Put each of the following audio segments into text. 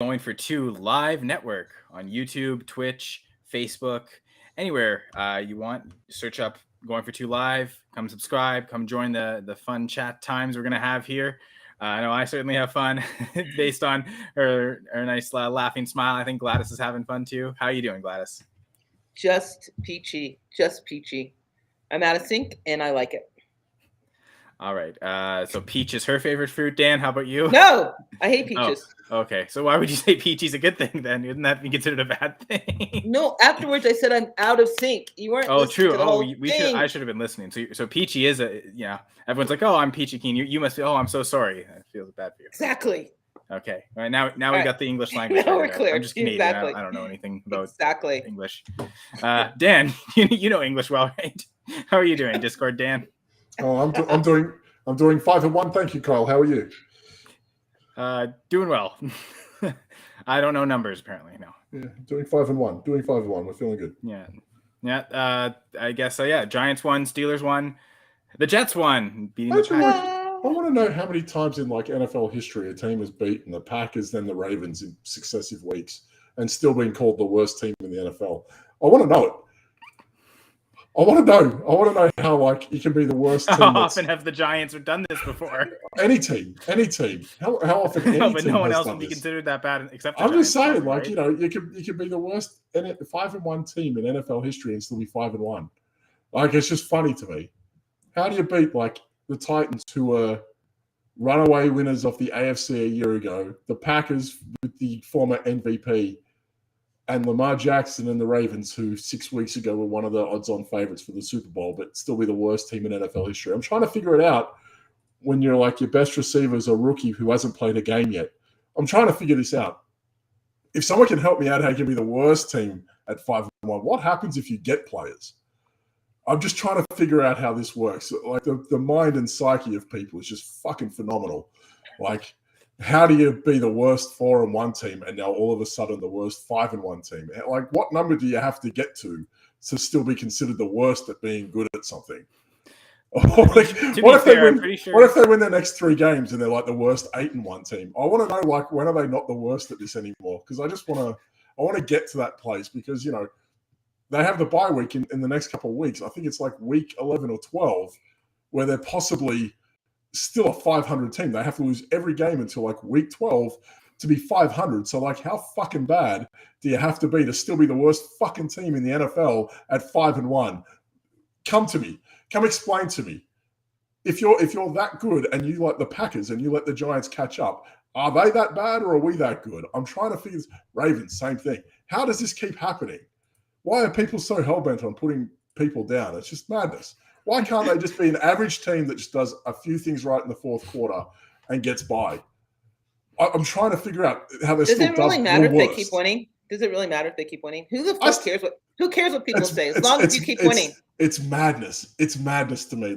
Going for Two live network on YouTube, Twitch, Facebook, anywhere you want. Search up Going for Two live. Come subscribe. Come join the fun chat times we're gonna have here. I know I certainly have fun based on her nice laughing smile. I think Gladys is having fun too. How are you doing, Gladys? Just peachy. I'm out of sync and I like it. All right. So peach is her favorite fruit. Dan, how about you? No, I hate peaches. Oh, okay. So why would you say peachy's a good thing then? Wouldn't that be considered a bad thing? No, afterwards I said I'm out of sync. You weren't. Oh, true. To the whole thing. I should have been listening. So peachy is everyone's like, oh, I'm peachy keen. You must be. Oh, I'm so sorry. It feels bad for you. Exactly. Okay. All right. Now we got the English language. Now we're clear. I'm just Canadian. Exactly. I don't know anything about English. Dan, you know English well, right? How are you doing, Discord Dan? Oh, I'm doing 5-1. Thank you, Kyle. How are you? Doing well. I don't know numbers apparently. No. Yeah, doing 5-1. We're feeling good. Yeah. I guess so. Yeah. Giants won. Steelers won. The Jets won. Beating the Packers. Packers. I want to know how many times in NFL history a team has beaten the Packers, then the Ravens in successive weeks, and still been called the worst team in the NFL. I want to know it. I want to know how you can be the worst team. How often have the Giants done this before? Any team. How often? But no one else would be considered that bad except. I'm just saying, right? You could be the worst 5-1 team in NFL history and still be 5-1. It's just funny to me. How do you beat the Titans, who were runaway winners of the AFC a year ago, the Packers with the former MVP, and Lamar Jackson and the Ravens, who 6 weeks ago were one of the odds-on favorites for the Super Bowl, but still be the worst team in NFL history? I'm trying to figure it out when you're your best receiver is a rookie who hasn't played a game yet. I'm trying to figure this out. If someone can help me out how you can be the worst team at 5-1, what happens if you get players? I'm just trying to figure out how this works. The mind and psyche of people is just fucking phenomenal. How do you be the worst 4-1 team and now all of a sudden the worst 5-1 team? What number do you have to get to still be considered the worst at being good at something? What if they win their next 3 games and they're the worst 8-1 team? I want to know when are they not the worst at this anymore? Because I want to get to that place because they have the bye week in the next couple of weeks. I think it's week 11 or 12 where they're possibly still a 500 team. They have to lose every game until week 12 to be 500. So how fucking bad do you have to be to still be the worst fucking team in the NFL at 5-1? Come to me. Come explain to me. If you're that good and you the Packers and you let the Giants catch up, are they that bad or are we that good? I'm trying to figure this. Ravens, same thing. How does this keep happening? Why are people so hell-bent on putting people down? It's just madness. Why can't they just be an average team that just does a few things right in the fourth quarter and gets by? I'm trying to figure out how they're still. Does it really matter if they keep winning? Does it really matter if they keep winning? Who the fuck cares who cares what people say? As long as you keep winning. It's madness. It's madness to me.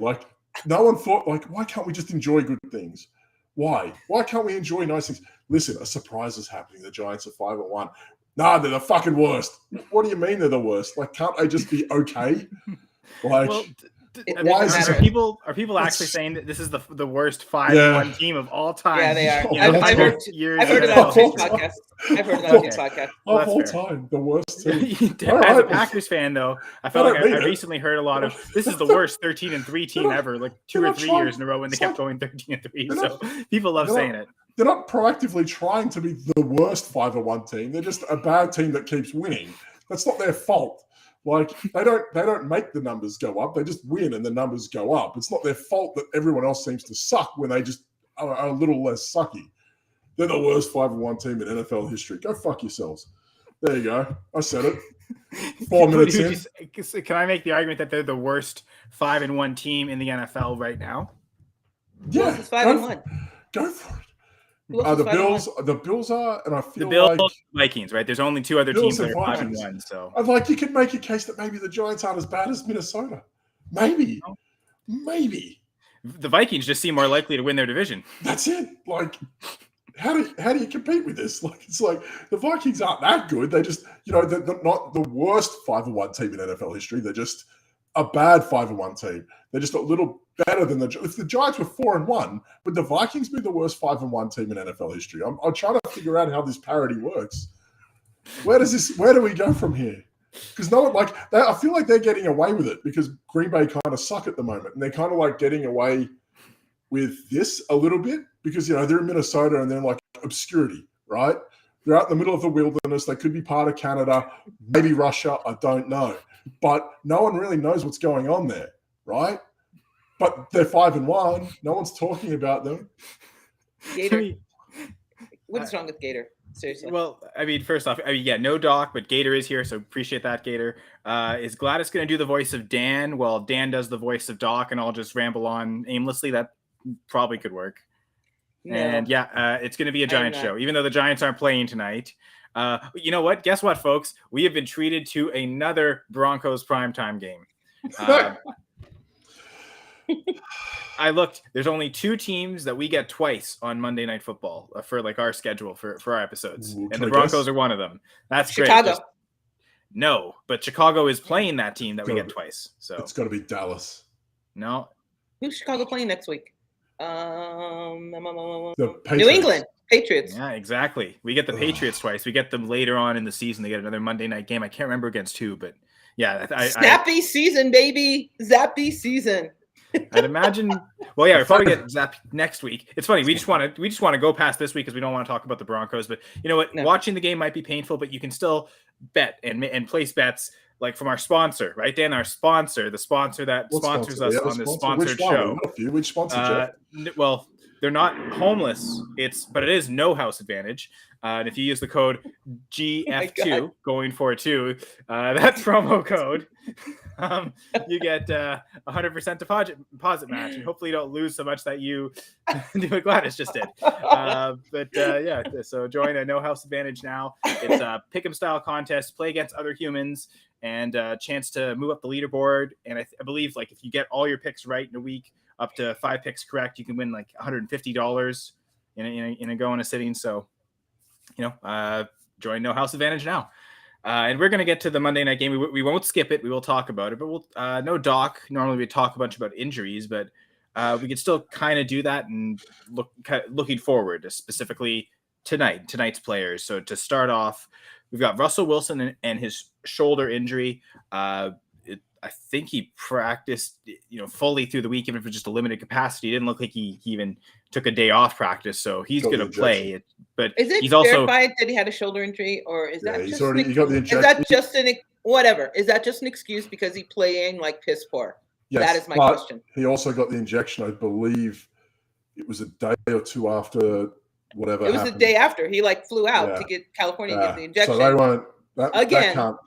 No one thought, why can't we just enjoy good things? Why? Why can't we enjoy nice things? Listen, a surprise is happening. The Giants are 5-1. Nah, they're the fucking worst. What do you mean they're the worst? Can't they just be okay? Why is are people actually saying that this is the worst 5-1 team of all time? Yeah, they are. I've heard it on his podcast. The whole time, the worst team. As a Packers fan, though, I felt I recently heard a lot of this is the worst 13-3 team ever, 2 or 3 years in a row when they kept going 13-3. So people love saying it. They're not proactively trying to be the worst 5-1 team. They're just a bad team that keeps winning. That's not their fault. They don't make the numbers go up. They just win and the numbers go up. It's not their fault that everyone else seems to suck when they just are a little less sucky. They're the worst 5-1 team in NFL history. Go fuck yourselves. There you go. I said it. 4 minutes in. Can I make the argument that they're the worst 5-1 team in the NFL right now? Yeah. It's 5-1. Go for it. The Bills are, and I feel the Bills, Vikings, right? There's only 2 other teams that are 5-1. So, you could make a case that maybe the Giants aren't as bad as Minnesota. Maybe. The Vikings just seem more likely to win their division. That's it. How do you compete with this? The Vikings aren't that good. They just, they're not the worst 5-1 team in NFL history. They're just a bad 5-1 team. They're just a little better than if the Giants were 4-1, would the Vikings be the worst 5-1 team in NFL history? I'm trying to figure out how this parity works. Where do we go from here? Because I feel like they're getting away with it because Green Bay kind of suck at the moment, and they're kind of like getting away with this a little bit because they're in Minnesota and they're like obscurity, right? They're out in the middle of the wilderness. They could be part of Canada, maybe Russia. I don't know, but no one really knows what's going on there, right? But they're 5-1. No one's talking about them. Gator. What's wrong with Gator? Seriously. Well, first off, no Doc, but Gator is here, so appreciate that, Gator. Is Gladys going to do the voice of Dan while Dan does the voice of Doc, and I'll just ramble on aimlessly? That probably could work. No. And it's going to be a Giants show, even though the Giants aren't playing tonight. You know what? Guess what, folks? We have been treated to another Broncos primetime game. I looked. There's only 2 teams that we get twice on Monday Night Football for like our schedule for our episodes, and the Broncos are one of them. That's Chicago. Great. No, but Chicago is playing that team that we get twice. So it's got to be Dallas. No. Who's Chicago playing next week? The New England Patriots. Yeah, exactly. We get the Patriots twice. We get them later on in the season. They get another Monday night game. I can't remember against who, but yeah. Zappy season, baby. Zappy season. I'd imagine. Well, yeah, we'll probably get Zap next week. It's funny. We just want to go past this week because we don't want to talk about the Broncos. But you know what? No. Watching the game might be painful, but you can still bet and place bets like from our sponsor, right, Dan? Our sponsor, the sponsor that sponsors us on this sponsored show. Which sponsor? Well, they're not homeless. But it is No House Advantage. And if you use the code GF2 going for 2, that promo code, you get 100% deposit match, and hopefully you don't lose so much that you do what Gladys just did. So join a No House Advantage now. It's a pick'em style contest, play against other humans, and a chance to move up the leaderboard. And I believe like if you get all your picks right in a week, up to 5 picks correct, you can win like $150 in a go in a sitting. So, join No House Advantage now. And we're going to get to the Monday night game. We won't skip it. We will talk about it, but we'll no Doc. Normally we talk a bunch about injuries, but we could still kind of do that and looking forward, specifically tonight's players. So to start off, we've got Russell Wilson and his shoulder injury. I think he practiced, fully through the week, even if it's just a limited capacity. It didn't look like he even took a day off practice, so he's going to play it. But he's also verified that he had a shoulder injury, or is that he got the injection? Is that just whatever? Is that just an excuse because he's playing like piss poor? Yes, that is my question. He also got the injection. I believe it was a day or two after whatever. It was the day after he flew out to get California to get the injection. So they won't again. That can't.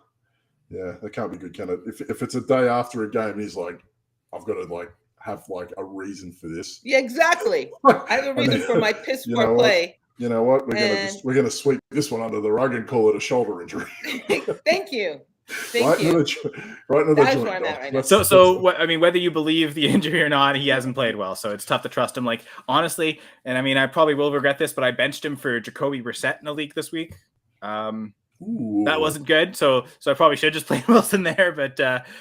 Yeah, that can't be good, can it? If it's a day after a game, he's like, I've got to have a reason for this. Yeah, exactly. I have a reason for my piss poor play. You know what? We're gonna sweep this one under the rug and call it a shoulder injury. Thank you. Right into the joint. That's where I'm at right now. So whether you believe the injury or not, he hasn't played well, so it's tough to trust him. Honestly, and I probably will regret this, but I benched him for Jacoby Brissett in the league this week. That wasn't good, so I probably should have just played Wilson there. But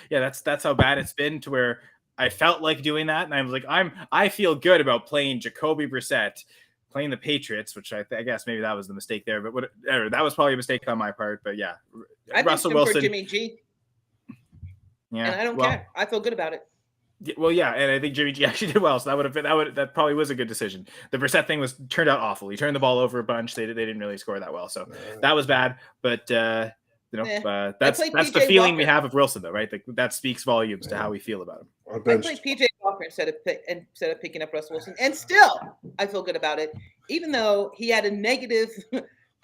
that's how bad it's been, to where I felt like doing that, and I was like, I feel good about playing Jacoby Brissett, playing the Patriots, which I guess maybe that was the mistake there. But that was probably a mistake on my part. But yeah, Russell Wilson for Jimmy G. Yeah, and I don't care. I feel good about it. Well, yeah, and I think Jimmy G actually did well, so that probably was a good decision. The Brissett thing turned out awful. He turned the ball over a bunch. They didn't really score that well, so that was bad. But that's the feeling we have of Wilson, though, right? That speaks volumes to how we feel about him. I played PJ Walker instead of picking up Russell Wilson, and still I feel good about it, even though he had a negative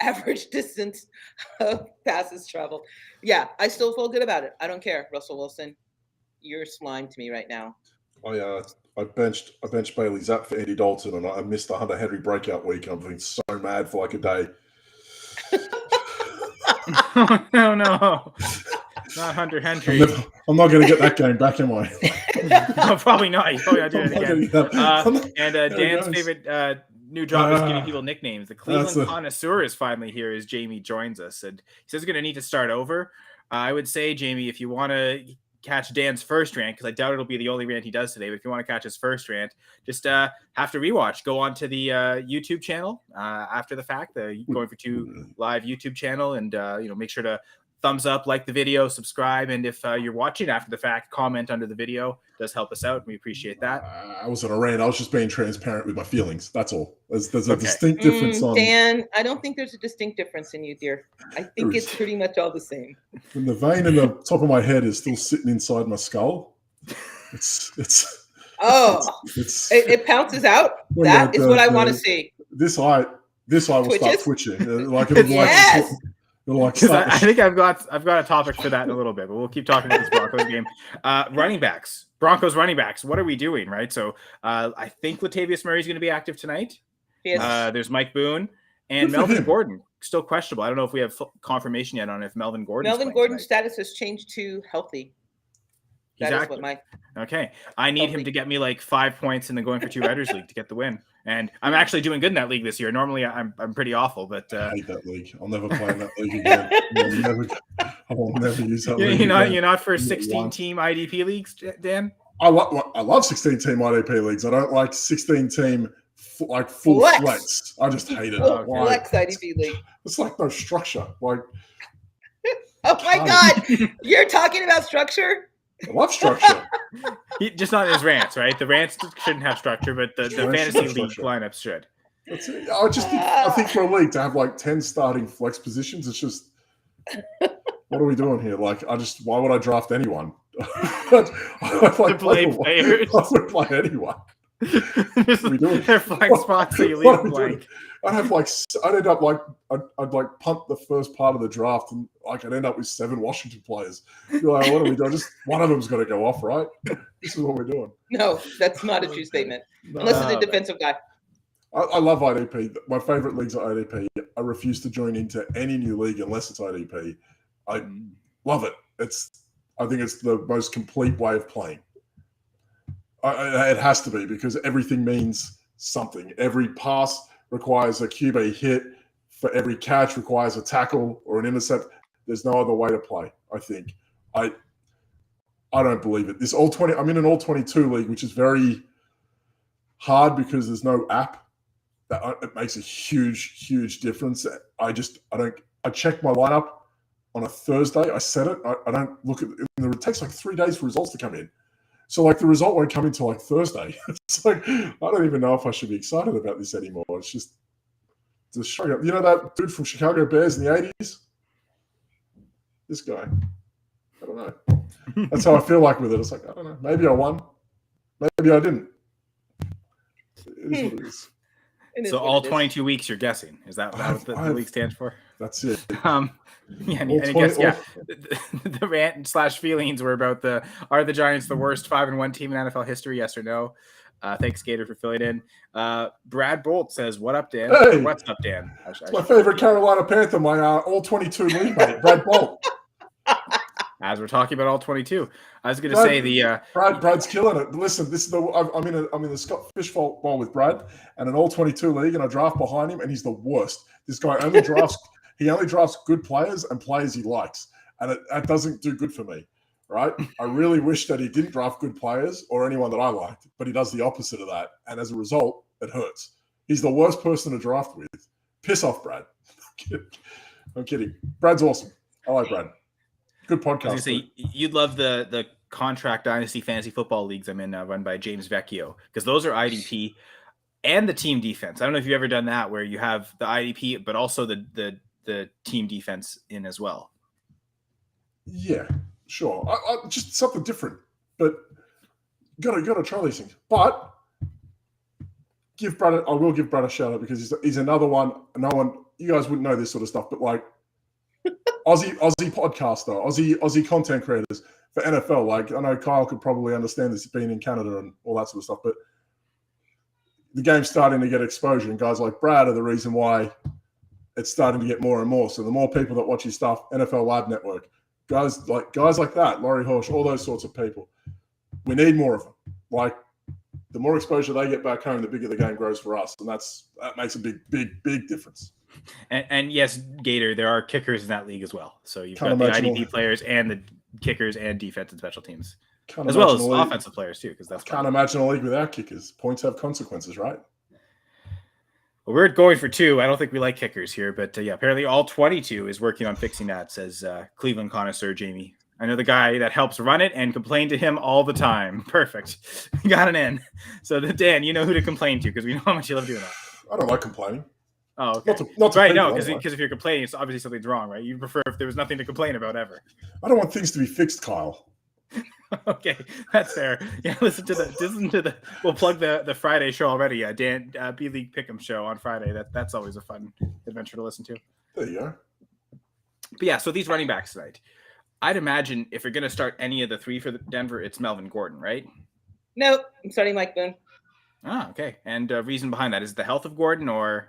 average distance of passes traveled. Yeah, I still feel good about it. I don't care, Russell Wilson. You're slime to me right now. I benched Bailey Zapp for Andy Dalton, and I missed the Hunter Henry breakout week. I'm feeling so mad for a day. No, not Hunter Henry. I'm not going to get that game back, am I? No, probably not. You're probably not doing it again. Dan's favorite new job is giving people nicknames. The Cleveland connoisseur is finally here as Jamie joins us, and he says he's going to need to start over. I would say, Jamie, if you want to catch Dan's first rant, because I doubt it'll be the only rant he does today, but if you want to catch his first rant, just have to rewatch. Go on to the YouTube channel after the fact, the Going for Two live YouTube channel, and make sure to thumbs up, like the video, subscribe, and if you're watching after the fact, comment under the video. It does help us out. We appreciate that. I wasn't a rant. I was just being transparent with my feelings. That's all. There's a distinct difference on Dan. I don't think there's a distinct difference in you, dear. I think it's pretty much all the same. When the vein in the top of my head is still sitting inside my skull, it pounces out. That is what I want to see. This eye will start twitching. Yes. I think I've got a topic for that in a little bit, but we'll keep talking about this Broncos game. Broncos running backs. What are we doing, right? So I think Latavius Murray is going to be active tonight. Yes. There's Mike Boone and Melvin Gordon, still questionable. I don't know if we have confirmation yet on if Melvin Gordon's status has changed to healthy. That is what Mike. Okay, I need him to get me like 5 points in the Going for Two Writers League to get the win. And I'm actually doing good in that league this year. Normally, I'm pretty awful, but I hate that league. I'll never play in that league again. I will never use that league. You're not for 16-team IDP leagues, Dan? I love 16-team IDP leagues. I don't like 16-team like full flex. I just hate it. Flex IDP league. It's like no structure. Like, oh my God, you're talking about structure. I love structure. Just not in his rants, right? The rants shouldn't have structure, but the fantasy league lineups should. That's it. I think for a league to have like 10 starting flex positions, it's just, what are we doing here? Like, why would I draft anyone? I would play anyone. They're flank spots, so you leave blank. I'd end up I'd punt the first part of the draft, and I'd end up with 7 Washington players. You're like, what are we doing? Just one of them's got to go off, right? This is what we're doing. No, that's not a true statement. Unless it's a defensive guy. I love IDP. My favorite leagues are IDP. I refuse to join into any new league unless it's IDP. I love it. I think it's the most complete way of playing. It has to be, because everything means something. Every pass requires a QB hit. For every catch requires a tackle or an intercept. There's no other way to play, I think. I don't believe it. I'm in an all-22 league, which is very hard because there's no app. It makes a huge, huge difference. I check my lineup on a Thursday. I set it. I don't look at it. It takes like 3 days for results to come in. So, like, the result won't come until, like, Thursday. It's like, I don't even know if I should be excited about this anymore. It's just showing up. You know that dude from Chicago Bears in the 80s? This guy. I don't know. That's how I feel like with it. It's like, I don't know. Maybe I won. Maybe I didn't. It is what it is. So all 22 weeks, you're guessing. Is that what the league stands for? That's it. The rant / feelings were about are the Giants the worst 5-1 team in NFL history? Yes or no? Thanks, Gator, for filling in. Brad Bolt says, "What up, Dan?" Hey, what's up, Dan? It's my favorite Carolina Panther, my all 22 league mate, Brad Bolt. As we're talking about all 22, I was going to say Brad's killing it. Listen, I'm in the Scott Fish Bowl with Brad and an all 22 league, and I draft behind him, and he's the worst. This guy only drafts good players and players he likes, and that doesn't do good for me, right? I really wish that he didn't draft good players or anyone that I liked, but he does the opposite of that, and as a result, it hurts. He's the worst person to draft with. Piss off, Brad. I'm kidding. Brad's awesome. I like Brad. Good podcast. I was gonna say, you'd love the contract dynasty fantasy football leagues I'm in, run by James Vecchio, because those are IDP and the team defense. I don't know if you've ever done that, where you have the IDP but also the team defense in as well. Yeah, sure. I just something different, but gotta try these things. But I will give Brad a shout out, because he's another one. No one, you guys wouldn't know this sort of stuff, but like Aussie podcaster, Aussie content creators for NFL. Like, I know Kyle could probably understand this being in Canada and all that sort of stuff, but the game's starting to get exposure, and guys like Brad are the reason why it's starting to get more and more. So the more people that watch his stuff, NFL Lab Network, guys like that, Laurie Horsch, all those sorts of people, we need more of them. Like, the more exposure they get back home, the bigger the game grows for us, and that makes a big difference. And yes, Gator, there are kickers in that league as well. So you've got the IDP players and kickers and defense and special teams, Can't as well as imagine a league- offensive players too, because that's Can't imagine a league without kickers. Points have consequences, right? Well, we're going for 2. I don't think we like kickers here, but yeah, apparently all 22 is working on fixing that, says Cleveland connoisseur Jamie. I know the guy that helps run it and complain to him all the time. Perfect. Got an in. So Dan, you know who to complain to because we know how much you love doing that. I don't like complaining. Oh, okay. Not to right, people, no, anyway. because if you're complaining, it's obviously something's wrong, right? You prefer if there was nothing to complain about ever. I don't want things to be fixed, Kyle. Okay, that's fair. Yeah, listen to the. We'll plug the Friday show already. Yeah, Dan B League Pick'em show on Friday. That's always a fun adventure to listen to. There you go. But yeah, so these running backs tonight, I'd imagine if you're going to start any of the 3 for Denver, it's Melvin Gordon, right? Nope, I'm starting Mike Boone. Ah, okay. And reason behind that is the health of Gordon, or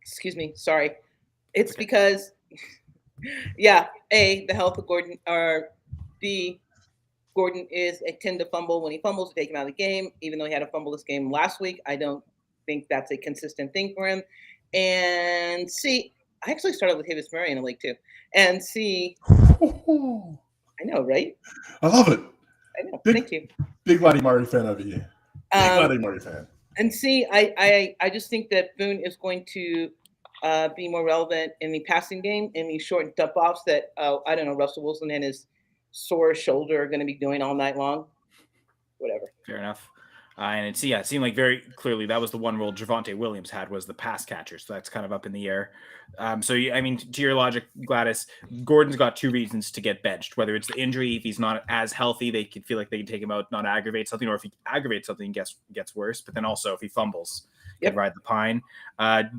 Excuse me, sorry. It's Okay. because, yeah, A, the health of Gordon, or B, Gordon is a tend to fumble. When he fumbles, take him out of the game. Even though he had a fumble this game last week, I don't think that's a consistent thing for him. And C, I actually started with Davis Murray in the league too. And C, I know, right? I love it. I know. Big- Thank you. Big Laddie Murray fan over here. Big Laddie Murray fan. And C, I just think that Boone is going to be more relevant in the passing game in these short dump offs that I don't know, Russell Wilson and his sore shoulder are going to be doing all night long. Whatever. fair enough. And it seemed like very clearly that was the one role Javonte Williams had, was the pass catcher. So that's kind of up in the air. I mean, to your logic, Gladys, Gordon's got 2 reasons to get benched, whether it's the injury, if he's not as healthy, they could feel like they can take him out, not aggravate something, or if he aggravates something, gets worse. But then also if he fumbles, Yep. ride the pine.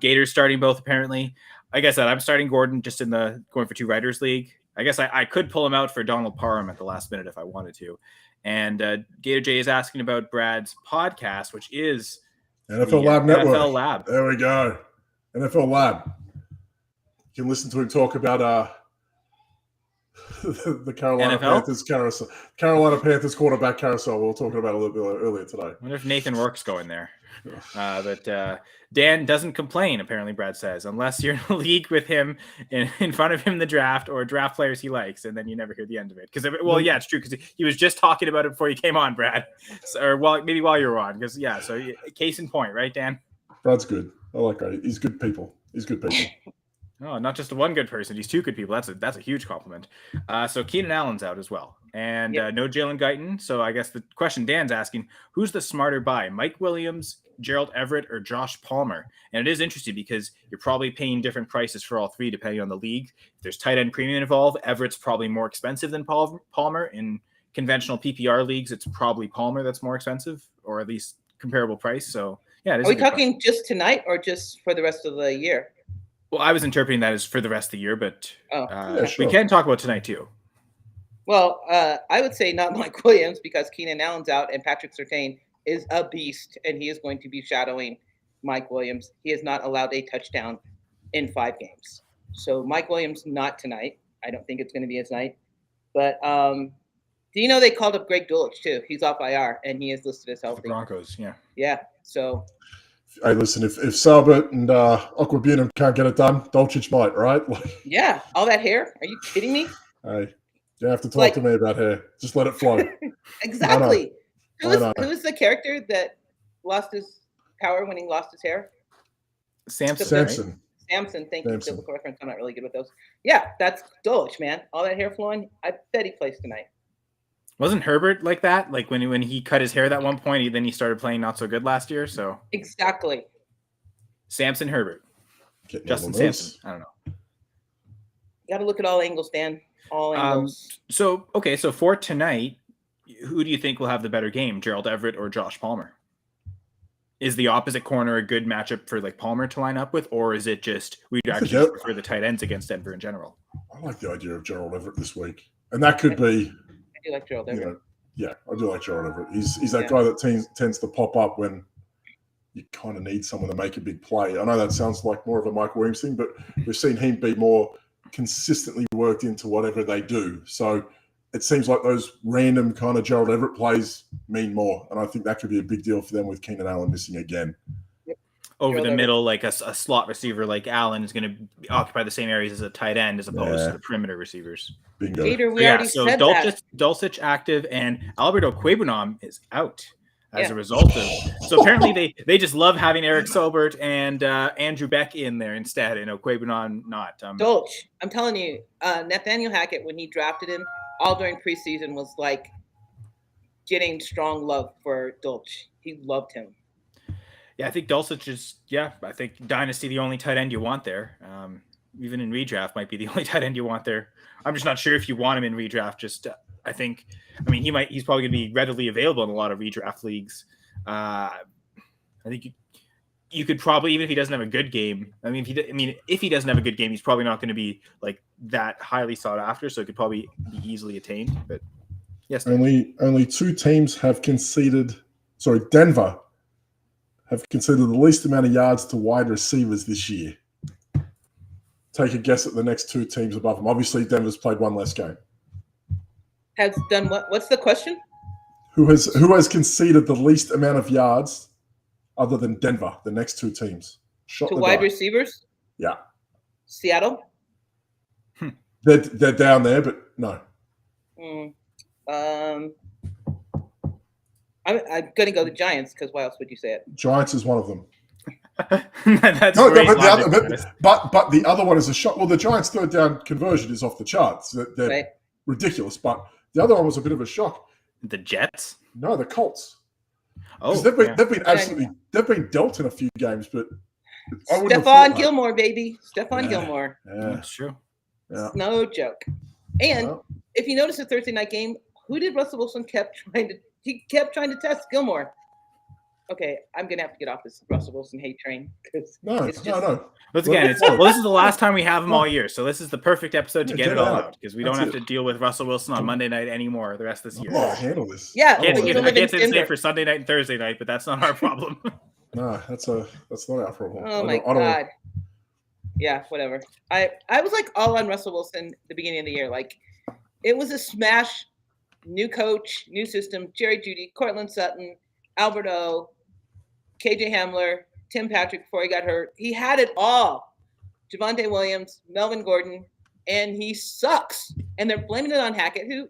Gators starting both, apparently. Like I said, I'm starting Gordon just in the going for 2 writers league. I guess I could pull him out for Donald Parham at the last minute if I wanted to. And Gator J is asking about Brad's podcast, which is NFL the Lab Network. NFL Lab. There we go. NFL Lab. You can listen to him talk about the Carolina NFL? Panthers carousel. Carolina Panthers quarterback carousel. We were talking about a little bit earlier today. I wonder if Nathan Rourke's going there. But Dan doesn't complain, apparently, Brad says, unless you're in a league with him in front of him in the draft or draft players he likes, and then you never hear the end of it. Because, well, yeah, it's true, because he was just talking about it before you came on, Brad. Maybe while you were on. Because, yeah, so case in point, right, Dan? Brad's good. I like that. He's good people. He's good people. Oh, not just one good person. He's 2 good people. That's a huge compliment. So Keenan Allen's out as well. And Yep. no Jalen Guyton. So I guess the question Dan's asking, who's the smarter buy? Mike Williams, Gerald Everett, or Josh Palmer? And it is interesting because you're probably paying different prices for all 3 depending on the league. If there's tight end premium involved, Everett's probably more expensive than Palmer. In conventional PPR leagues, it's probably Palmer that's more expensive, or at least comparable price. So yeah, it is Are a we good talking question. just tonight or just for the rest of the year? Well, I was interpreting that as for the rest of the year, but Yeah, sure. we can talk about tonight too. Well, I would say not Mike Williams because Keenan Allen's out and Patrick Surtain is a beast and he is going to be shadowing Mike Williams. He has not allowed a touchdown in 5 games. So Mike Williams, not tonight. I don't think it's going to be his night. But do you know they called up Greg Dulcich too? He's off IR and he is listed as The healthy. Broncos, yeah. Yeah. So Hey, listen, if Salbert and Aquabunum can't get it done, Dolchich might, right? Like, yeah, all that hair. Are you kidding me? hey, you don't have to talk Like- to me about hair. Just let it flow. Exactly. I know. Who was the character that lost his power when he lost his hair? Samson. Right? Samson. Samson, thank you. Samson. Biblical reference. I'm not really good with those. Yeah, that's Dulcich, man. All that hair flowing. I bet he plays tonight. Wasn't Herbert like that? Like when he cut his hair at that one point, then he started playing not so good last year. So Exactly. Samson Herbert, Getting Justin all the moves. Samson. I don't know. You got to look at all angles, Dan. All angles. So for tonight, who do you think will have the better game, Gerald Everett or Josh Palmer? Is the opposite corner a good matchup for like Palmer to line up with, or is it just we'd actually just prefer the tight ends against Denver in general? I like the idea of Gerald Everett this week, and that could be, I do like Gerald you Everett. know, yeah, I do like Gerald Everett. He's that Yeah. guy that tends to pop up when you kind of need someone to make a big play. I know that sounds like more of a Mike Williams thing, but we've seen him be more consistently worked into whatever they do. So it seems like those random kind of Gerald Everett plays mean more, and I think that could be a big deal for them with Keenan Allen missing again. over Gerald the Everett. middle, like a slot receiver like Allen is going to occupy the same areas as a tight end as opposed to the perimeter receivers. Bingo. Peter, we So, already said that. Dulcich active, and Alberto Quabonom is out as Yeah. a result of. So apparently they just love having Eric Sobert and Andrew Beck in there instead, and Quabonom not. Dolch, I'm telling you, Nathaniel Hackett, when he drafted him, all during preseason was like getting strong love for Dolch. He loved him. Yeah, I think Dulcich is. Yeah, I think Dynasty the only tight end you want there. Even in redraft, might be the only tight end you want there. I'm just not sure if you want him in redraft. Just I think, I mean, he's probably going to be readily available in a lot of redraft leagues. I think you could probably, even if he doesn't have a good game. If he doesn't have a good game, he's probably not going to be like that highly sought after. So it could probably be easily attained. But yes, only two teams have conceded. Sorry, Denver have conceded the least amount of yards to wide receivers this year. Take a guess at the next two teams above them. Obviously, Denver's played one less game. Has done what? What's the question? Who has conceded the least amount of yards other than Denver, the next two teams? To wide receivers? Yeah. Seattle? They're down there, but no. I'm going to go the Giants because why else would you say it? Giants is one of them. That's no, great. But the other one is a shot. Well, the Giants' third down conversion is off the charts. They're right. ridiculous. But the other one was a bit of a shock. The Jets? No, the Colts. Oh, they've been dealt in a few games, but Stephon Gilmore, baby. Stephon Gilmore. Yeah, that's true. Yeah. No joke. And if you notice the Thursday night game, who did Russell Wilson kept trying to test? Gilmore. Okay, I'm gonna have to get off this Russell Wilson hate train because no. Once again, this is the last time we have him all year, so this is the perfect episode to get it all out because we don't have to deal with Russell Wilson on Monday night anymore the rest of this year. Oh, handle this. Yeah, I can't say the same for Sunday night and Thursday night, but that's not our problem. No, that's not our problem. Oh my God. Yeah, whatever. I was like all on Russell Wilson the beginning of the year. Like it was a smash. New coach, new system. Jerry Jeudy, Cortland Sutton, Alberto, KJ Hamler, Tim Patrick before he got hurt. He had it all. Javonte Williams, Melvin Gordon, and he sucks. And they're blaming it on Hackett, who,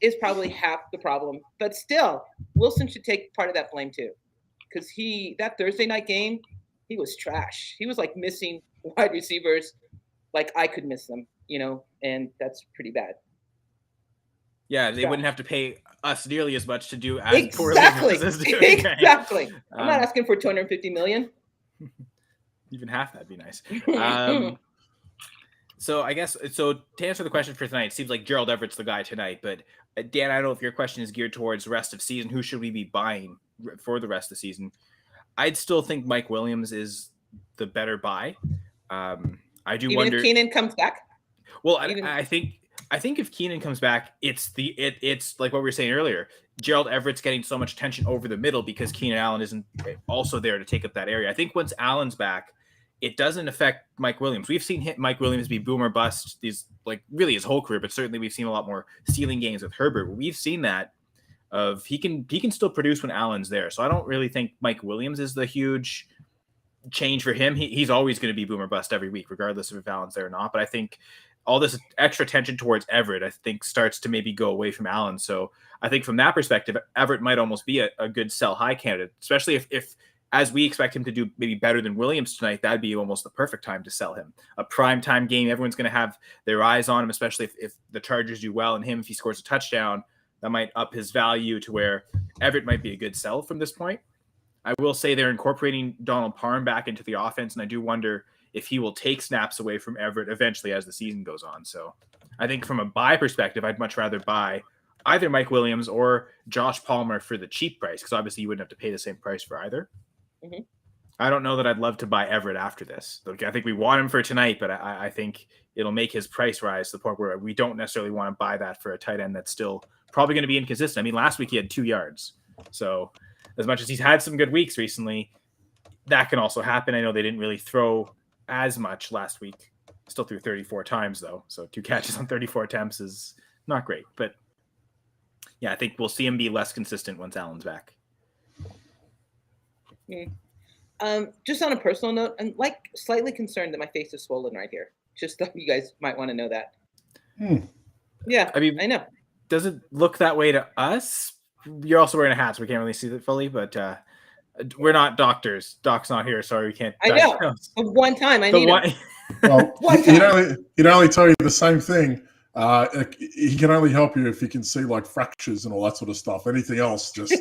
is probably half the problem. But still, Wilson should take part of that blame too. Because that Thursday night game, he was trash. He was like missing wide receivers like I could miss them, and that's pretty bad. Yeah, they wouldn't have to pay us nearly as much to do as poorly as doing. Exactly. I'm not asking for $250 million. Even half that'd be nice. So I guess to answer the question for tonight, it seems like Gerald Everett's the guy tonight. But Dan, I don't know if your question is geared towards the rest of season. Who should we be buying for the rest of the season? I'd still think Mike Williams is the better buy. I do Even wonder if Keenan comes back. Well, I think if Keenan comes back, it's like what we were saying earlier. Gerald Everett's getting so much attention over the middle because Keenan Allen isn't also there to take up that area. I think once Allen's back, it doesn't affect Mike Williams. We've seen Mike Williams be boom or bust really his whole career, but certainly we've seen a lot more ceiling games with Herbert. We've seen that of he can still produce when Allen's there. So I don't really think Mike Williams is the huge change for him. He's always going to be boom or bust every week, regardless of if Allen's there or not. But I think all this extra attention towards Everett, I think, starts to maybe go away from Allen. So I think from that perspective, Everett might almost be a good sell high candidate, especially if as we expect him to do maybe better than Williams tonight, that'd be almost the perfect time to sell him. A prime time game, everyone's going to have their eyes on him, especially if the Chargers do well, and if he scores a touchdown, that might up his value to where Everett might be a good sell from this point. I will say they're incorporating Donald Parham back into the offense, and I do wonder if he will take snaps away from Everett eventually as the season goes on. So I think from a buy perspective, I'd much rather buy either Mike Williams or Josh Palmer for the cheap price, because obviously you wouldn't have to pay the same price for either. Mm-hmm. I don't know that I'd love to buy Everett after this. I think we want him for tonight, but I think it'll make his price rise to the point where we don't necessarily want to buy that for a tight end that's still probably going to be inconsistent. I mean, last week he had 2 yards. So as much as he's had some good weeks recently, that can also happen. I know they didn't really throw as much last week. Still threw 34 times, though. So 2 catches on 34 attempts is not great. But, yeah, I think we'll see him be less consistent once Allen's back. Just on a personal note, I'm like slightly concerned that my face is swollen right here. Just thought you guys might want to know that. Yeah, I mean, I know. Does it look that way to us? You're also wearing a hat, so we can't really see it fully, but we're not doctors. Doc's not here. Sorry, we can't. I know. But one time I need him. Well, he'd only tell you the same thing. He can only help you if he can see like fractures and all that sort of stuff. Anything else, just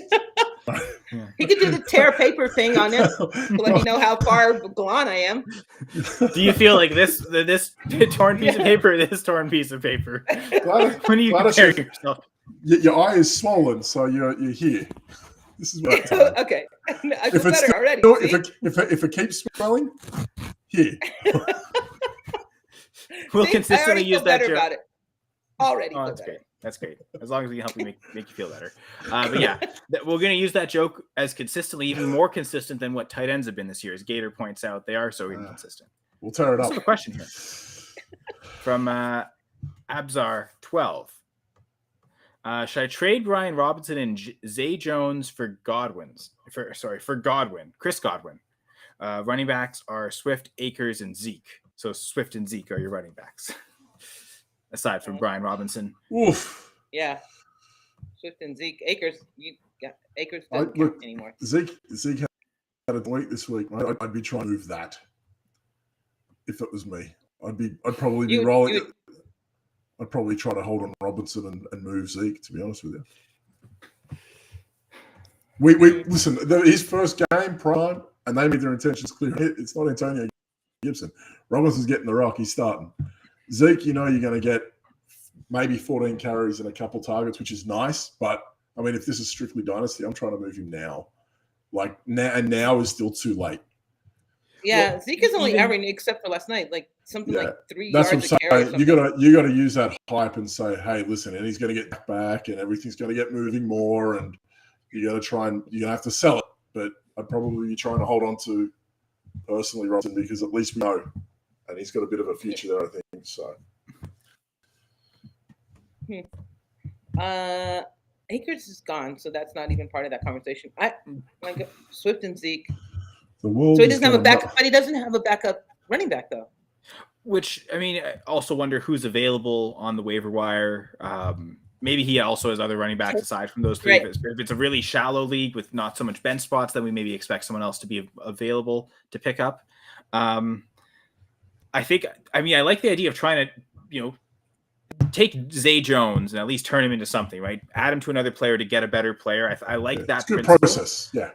He could do the tear paper thing on it to let me know how far gone I am. Do you feel like this torn piece of paper, or this torn piece of paper? When you compare yourself, your eye is swollen, so you're here. This is what. Okay, I feel better already. If it keeps swelling, here. We'll consistently use that joke. About it. Already. Oh, that's great. That's great. As long as we can help you make you feel better. But yeah, we're going to use that joke as consistently, even more consistent than what tight ends have been this year. As Gator points out, they are so inconsistent. We'll tear it up. A question here from Abzar 12. Should I trade Brian Robinson and Zay Jones for Godwin? Chris Godwin. Running backs are Swift, Akers, and Zeke. So Swift and Zeke are your running backs. Aside from Brian Robinson. Oof. Yeah. Swift and Zeke. Akers doesn't count anymore. Zeke had a delete this week. I'd be trying to move that. If it was me. I'd probably be rolling it. I'd probably try to hold on Robinson and move Zeke, to be honest with you. We listen, his first game, prime, and they made their intentions clear. It's not Antonio Gibson. Robinson's getting the rock. He's starting. Zeke, you're going to get maybe 14 carries and a couple targets, which is nice. But, I mean, if this is strictly dynasty, I'm trying to move him now. Like, now is still too late. Yeah, well, Zeke is only averaging, except for last night, like something like 3 that's yards what a carry. You got to use that hype and say, hey, listen, and he's going to get back, and everything's going to get moving more, and you're going to have to sell it. But I'd probably be trying to hold on to personally Robinson because at least we know, and he's got a bit of a future there, I think. So. Akers is gone, so that's not even part of that conversation. Swift and Zeke. So he doesn't have a backup, but he doesn't have a backup running back though. Which, I mean, I also wonder who's available on the waiver wire. Maybe he also has other running backs aside from those three. Right. If it's a really shallow league with not so much bench spots, then we maybe expect someone else to be available to pick up. I like the idea of trying to, take Zay Jones and at least turn him into something, right? Add him to another player to get a better player. I like that. It's a good process. Yeah.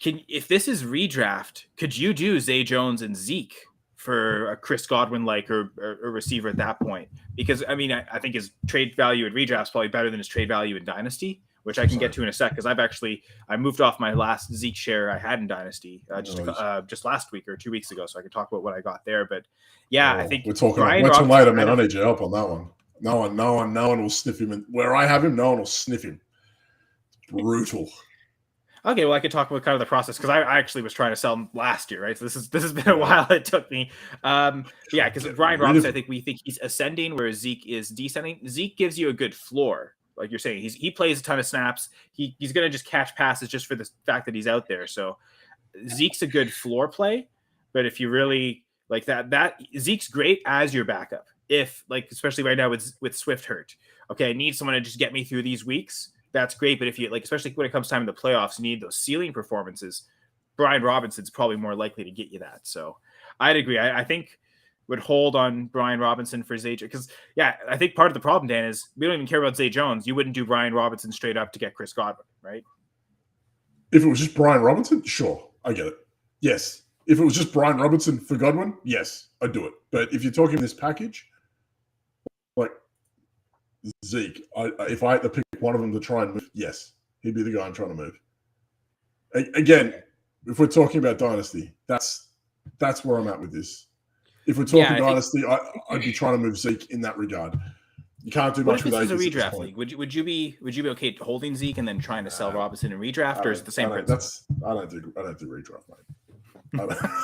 If this is redraft, could you do Zay Jones and Zeke for a Chris Godwin or a receiver at that point? Because I think his trade value at redraft is probably better than his trade value in Dynasty, which I can get to in a sec. Because I moved off my last Zeke share I had in Dynasty just last week or 2 weeks ago, so I could talk about what I got there. But yeah, I think we're talking about later, man. I need your help on that one. No one will sniff him. Where I have him, no one will sniff him. It's brutal. Okay, well, I could talk about kind of the process because I actually was trying to sell him last year, right? So this has been a while it took me. Because Brian Robinson, we think he's ascending, whereas Zeke is descending. Zeke gives you a good floor, like you're saying. He plays a ton of snaps. He's going to just catch passes just for the fact that he's out there. So Zeke's a good floor play, but if you really like that Zeke's great as your backup. If especially right now with Swift hurt, okay, I need someone to just get me through these weeks. That's great, but if you especially when it comes time in the playoffs, you need those ceiling performances. Brian Robinson's probably more likely to get you that. So I'd agree. I think would hold on Brian Robinson for Zay because I think part of the problem, Dan, is we don't even care about Zay Jones. You wouldn't do Brian Robinson straight up to get Chris Godwin, right? If it was just Brian Robinson, sure, I get it. Yes. If it was just Brian Robinson for Godwin, yes, I'd do it. But if you're talking this package, like Zeke, if I had to pick one of them to try and move, yes, he'd be the guy I'm trying to move. Again, if we're talking about Dynasty, that's where I'm at with this. If we're talking Dynasty, I'd be trying to move Zeke in that regard. You can't do much with Akers. This is a redraft league. Would you be okay holding Zeke and then trying to sell Robinson in redraft, or is it the same principle? I don't do redraft, mate.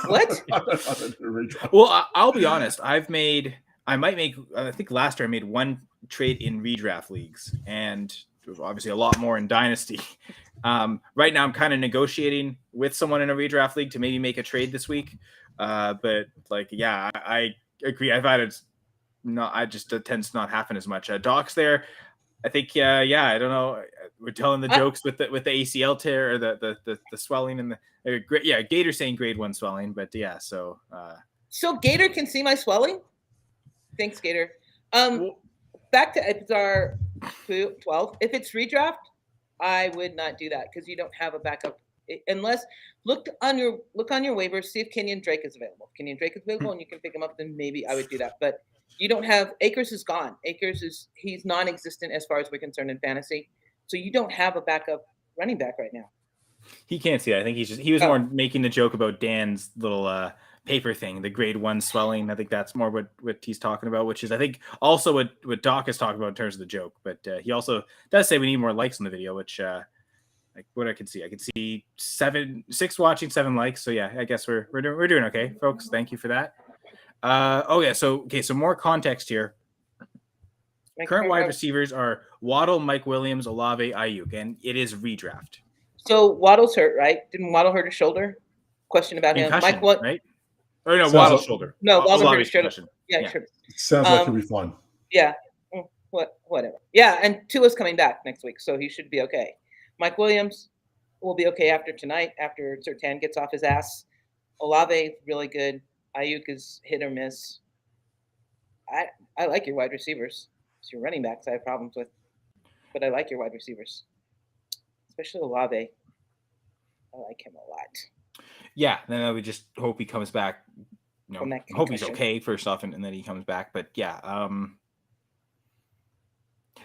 What? I don't do redraft. Well, I'll be honest. I think last year I made one trade in redraft leagues, and obviously a lot more in Dynasty. Right now, I'm kind of negotiating with someone in a redraft league to maybe make a trade this week. But like, yeah, I agree. I've had it tends to not happen as much. Doc's there. I think, I don't know. We're telling the jokes with the ACL tear or the swelling and Gator saying grade 1 swelling, but yeah. So Gator can see my swelling. Thanks, Gator. Back to Epizar 12. If it's redraft, I would not do that because you don't have a backup unless look on your waivers, see if Kenyon Drake is available. If Kenyon Drake is available and you can pick him up, then maybe I would do that. But you don't have Akers is gone. He's non-existent as far as we're concerned in fantasy. So you don't have a backup running back right now. He can't see that. I think he was more making the joke about Dan's little paper thing, the grade 1 swelling. I think that's more what he's talking about, which is I think also what Doc is talking about in terms of the joke. But he also does say we need more likes on the video, which like what I can see 6 watching, 7 likes. So yeah, I guess we're doing okay, folks. Thank you for that. So more context here. Current wide receivers are Waddle, Mike Williams, Olave, Ayuk, and it is redraft. So Waddle's hurt, right? Didn't Waddle hurt his shoulder? Question about him. Mike, what? Right? Or no, Sounds Waddle's like, shoulder. No, Waddle hurt his shoulder. Concussion. Yeah, sure. Sounds like he'll be fine. Yeah. Whatever. Yeah, and Tua's coming back next week, so he should be okay. Mike Williams will be okay after tonight, after Surtain gets off his ass. Olave, really good. Ayuk is hit or miss. I like your wide receivers. It's your running backs I have problems with. But I like your wide receivers. Especially Olave. I like him a lot. Yeah, then we just hope he comes back. Hope he's okay first off, and then he comes back. But yeah,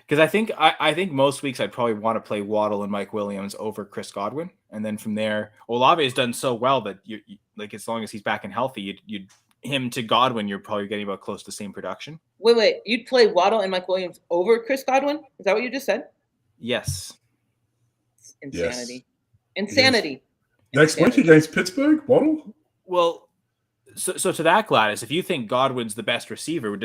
because I think most weeks I'd probably want to play Waddle and Mike Williams over Chris Godwin, and then from there, Olave has done so well that you like as long as he's back and healthy, you'd him to Godwin, you're probably getting about close to the same production. Wait, you'd play Waddle and Mike Williams over Chris Godwin? Is that what you just said? Yes. Insanity. Yes. Insanity. Next week against Pittsburgh, Waddle? Well, so to that, Gladys, if you think Godwin's the best receiver,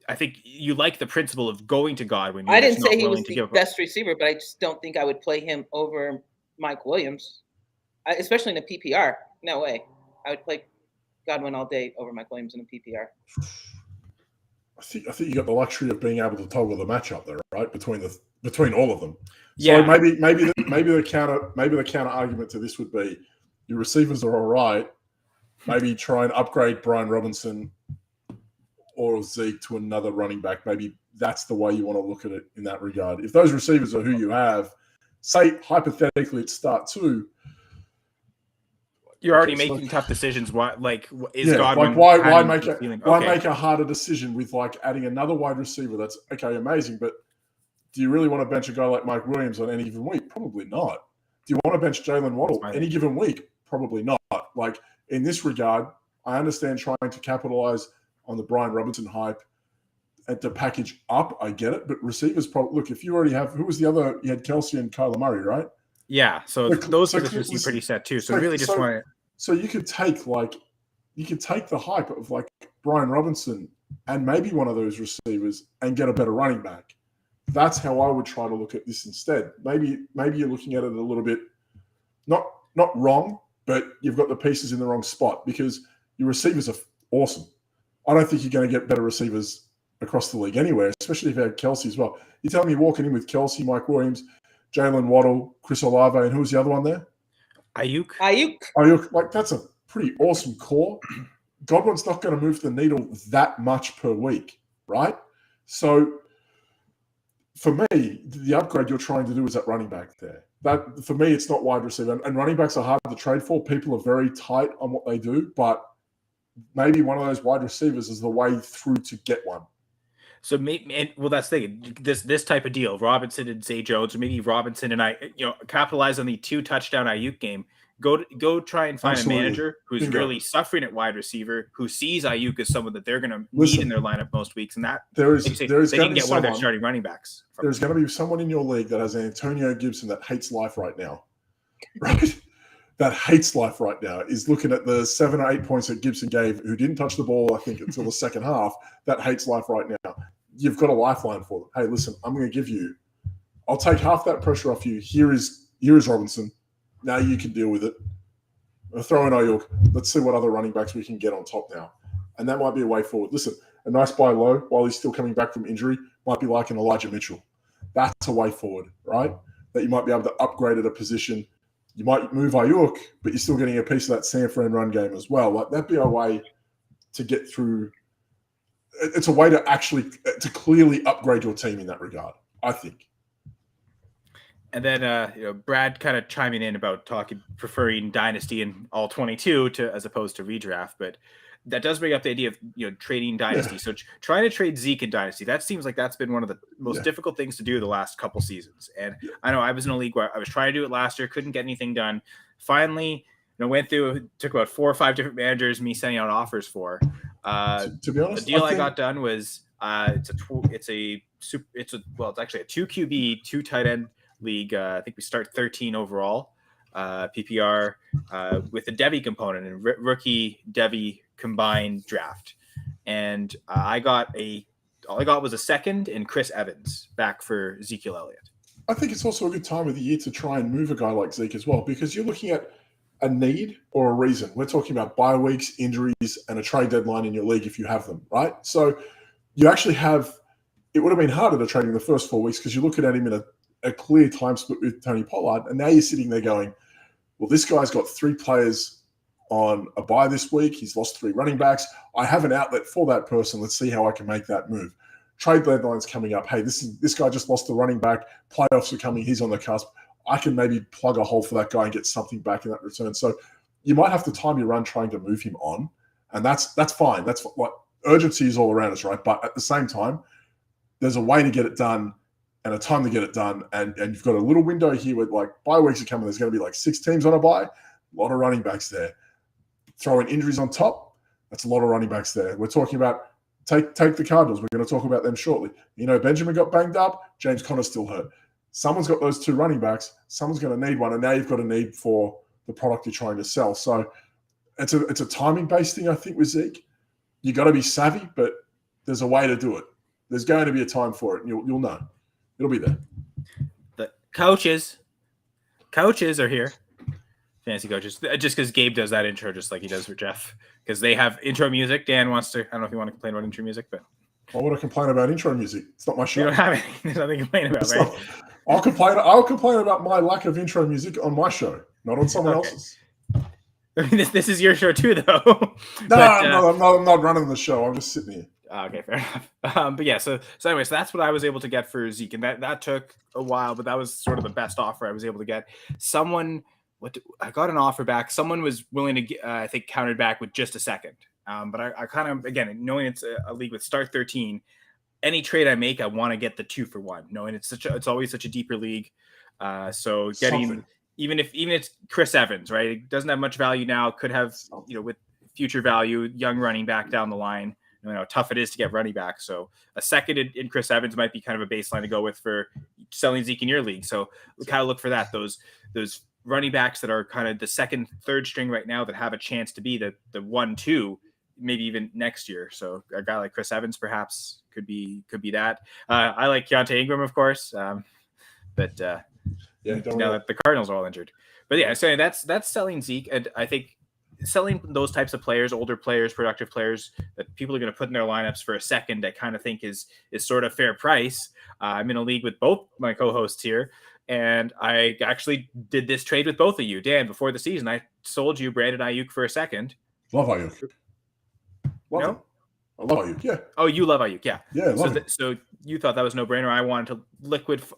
I think you like the principle of going to Godwin. I didn't say he was the best receiver, but I just don't think I would play him over Mike Williams, especially in a PPR. No way. I would play Godwin all day over Mike Williams in a PPR. I think you got the luxury of being able to toggle the matchup there, right? Between all of them. Yeah. So maybe the counter argument to this would be your receivers are all right. Maybe try and upgrade Brian Robinson or Zeke to another running back. Maybe that's the way you want to look at it in that regard. If those receivers are who you have, say hypothetically at start 2, you're already making tough decisions. Godwin? Why make a harder decision with like adding another wide receiver? That's okay, amazing, but do you really want to bench a guy like Mike Williams on any given week? Probably not. Do you want to bench Jalen Waddle any given week? Probably not. Like in this regard, I understand trying to capitalize on the Brian Robinson hype and to package up. I get it, but receivers probably look. If you already have, who was the other? You had Kelsey and Kyler Murray, right? Yeah. So those positions seem pretty set too. So really, just want to. So you could take the hype of like Brian Robinson and maybe one of those receivers and get a better running back. That's how I would try to look at this instead. Maybe you're looking at it a little bit not wrong, but you've got the pieces in the wrong spot because your receivers are awesome. I don't think you're going to get better receivers across the league anywhere, especially if you had Kelsey as well. You're telling me walking in with Kelsey, Mike Williams, Jalen Waddle, Chris Olave, and who's the other one there? Ayuk. Like that's a pretty awesome core. Godwin's not going to move the needle that much per week, right? So for me, the upgrade you're trying to do is that running back there. That for me, it's not wide receiver. And running backs are hard to trade for. People are very tight on what they do, but maybe one of those wide receivers is the way through to get one. So that's the thing. This type of deal, Robinson and Zay Jones, or maybe Robinson and I, capitalize on the 2-touchdown Ayuk game. Go try and find a manager who's really suffering at wide receiver, who sees Ayuk as someone that they're going to need in their lineup most weeks, and that they can get one of their starting running backs. There's going to be someone in your league that has Antonio Gibson that hates life right now, right? That hates life right now is looking at the 7 or 8 points that Gibson gave, who didn't touch the ball, I think, until the second half. That hates life right now. You've got a lifeline for them. Hey, listen, I'm going to give you I'll take half that pressure off you. Here is Robinson. Now you can deal with it. I'll throw in Ayuk. Let's see what other running backs we can get on top now. And that might be a way forward. Listen, a nice buy low while he's still coming back from injury might be like an Elijah Mitchell. That's a way forward, right? That you might be able to upgrade at a position. You might move Ayuk, but you're still getting a piece of that San Fran run game as well. Like that'd be a way to get through. It's a way to actually to clearly upgrade your team in that regard, I think. And then Brad kind of chiming in about preferring dynasty in all 22 as opposed to redraft, but that does bring up the idea of trading dynasty. Yeah. So trying to trade Zeke in dynasty, that seems like that's been one of the most difficult things to do the last couple seasons. And I know I was in a league where I was trying to do it last year, couldn't get anything done. Finally, went through, took about 4 or 5 different managers, me sending out offers for. To be honest, the deal I got done was it's actually a 2 QB, 2 tight end league. I think we start 13 overall, PPR with a Devy component and rookie Devy combined draft. And all I got was a second and Chris Evans back for Ezekiel Elliott. I think it's also a good time of the year to try and move a guy like Zeke as well, because you're looking at a need or a reason. We're talking about bye weeks, injuries, and a trade deadline in your league if you have them, right? So you actually have – it would have been harder to trade in the first 4 weeks because you're looking at him in a clear time split with Tony Pollard, and now you're sitting there going, well, this guy's got 3 players on a bye this week. He's lost 3 running backs. I have an outlet for that person. Let's see how I can make that move. Trade deadline's coming up. Hey, this guy just lost the running back. Playoffs are coming. He's on the cusp. I can maybe plug a hole for that guy and get something back in that return. So you might have to time your run trying to move him on, and that's fine. That's what urgency is all around us, right? But at the same time, there's a way to get it done and a time to get it done, and you've got a little window here where like bye weeks are coming. There's going to be like 6 teams on a bye, a lot of running backs there. Throwing injuries on top, that's a lot of running backs there. We're talking about take the Cardinals. We're going to talk about them shortly. Benjamin got banged up. James Conner's still hurt. Someone's got those 2 running backs. Someone's going to need one, and now you've got a need for the product you're trying to sell. So it's a timing-based thing, I think, with Zeke. You got to be savvy, but there's a way to do it. There's going to be a time for it, and you'll know. It'll be there. The coaches are here. Fantasy coaches. Just because Gabe does that intro just like he does for Jeff. Because they have intro music. Dan wants to – I don't know if you want to complain about intro music, but – Why would I complain about intro music? It's not my show. You don't have anything. There's nothing to complain about, right? I'll complain about my lack of intro music on my show, not on someone else's. I mean, this is your show too, though. No, I'm not running the show. I'm just sitting here. Okay, fair enough. But yeah, so anyways, that's what I was able to get for Zeke, and that took a while, but that was sort of the best offer I was able to get. I got an offer back. Someone was willing to, I think, countered back with just a second. But I kind of, again, knowing it's a league with start 13, any trade I make, I want to get the 2 for 1. Knowing it's always such a deeper league. So getting even if it's Chris Evans, right? It doesn't have much value now. Could have with future value, young running back down the line. How tough it is to get running back. So a second in Chris Evans might be kind of a baseline to go with for selling Zeke in your league. So we kind of look for that. Those running backs that are kind of the second, third string right now that have a chance to be the 1-2. Maybe even next year. So a guy like Chris Evans perhaps could be that. I like Keontae Ingram, of course. But now that the Cardinals are all injured. But yeah, so that's selling Zeke. And I think selling those types of players, older players, productive players that people are going to put in their lineups for a second, I kind of think is sort of fair price. I'm in a league with both my co-hosts here. And I actually did this trade with both of you. Dan, before the season, I sold you Brandon Ayuk for a second. Love Ayuk. No? I love Ayuk, yeah. Oh, you love Ayuk, yeah. Yeah, so you thought that was no-brainer. I wanted to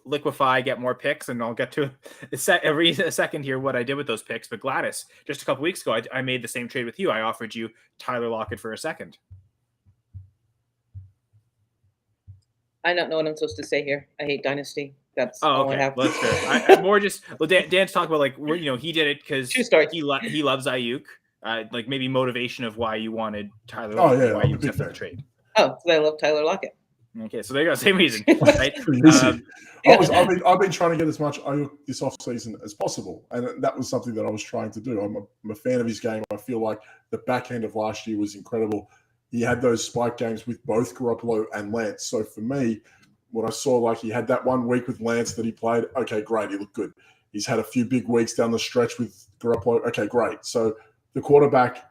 liquefy, get more picks, and I'll get to a second here what I did with those picks. But Gladys, just a couple weeks ago, I made the same trade with you. I offered you Tyler Lockett for a second. I don't know what I'm supposed to say here. I hate Dynasty. That's all I have. Well, that's fair. I'm more just Dan's talking about he did it because he loves Ayuk. Like maybe motivation of why you wanted Tyler Lockett, why you accepted the trade. Oh, because I love Tyler Lockett. Okay, so there you go. Same reason. Right? I've been trying to get as much Ayuk this offseason as possible, and that was something that I was trying to do. I'm a fan of his game. I feel like the back end of last year was incredible. He had those spike games with both Garoppolo and Lance. So for me, when I saw like he had that 1 week with Lance that he played, okay, great, he looked good. He's had a few big weeks down the stretch with Garoppolo. Okay, great. So the quarterback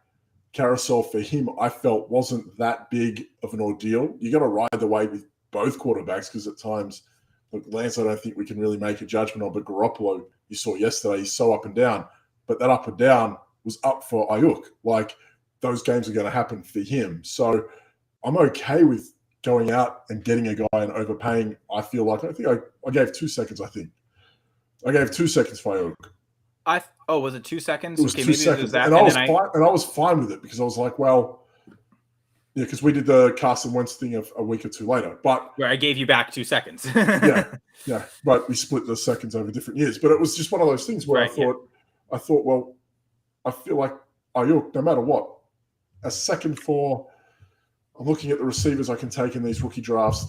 carousel for him, I felt, wasn't that big of an ordeal. You got to ride the wave with both quarterbacks because at times, look, Lance, I don't think we can really make a judgment on, but Garoppolo, you saw yesterday, he's so up and down. But that up and down was up for Ayuk. Like, those games are going to happen for him. So I'm okay with going out and getting a guy and overpaying. I gave 2 seconds, I gave 2 seconds for Ayuk. Was it 2 seconds? It was okay, 2 maybe seconds. It was that, and I was fine with it because I was like, well, yeah, because we did the Carson Wentz thing a week or two later. But where I gave you back 2 seconds. yeah. But we split the seconds over different years. But it was just one of those things where I thought, well, I feel like Ayuk, no matter what, a second for, I'm looking at the receivers I can take in these rookie drafts.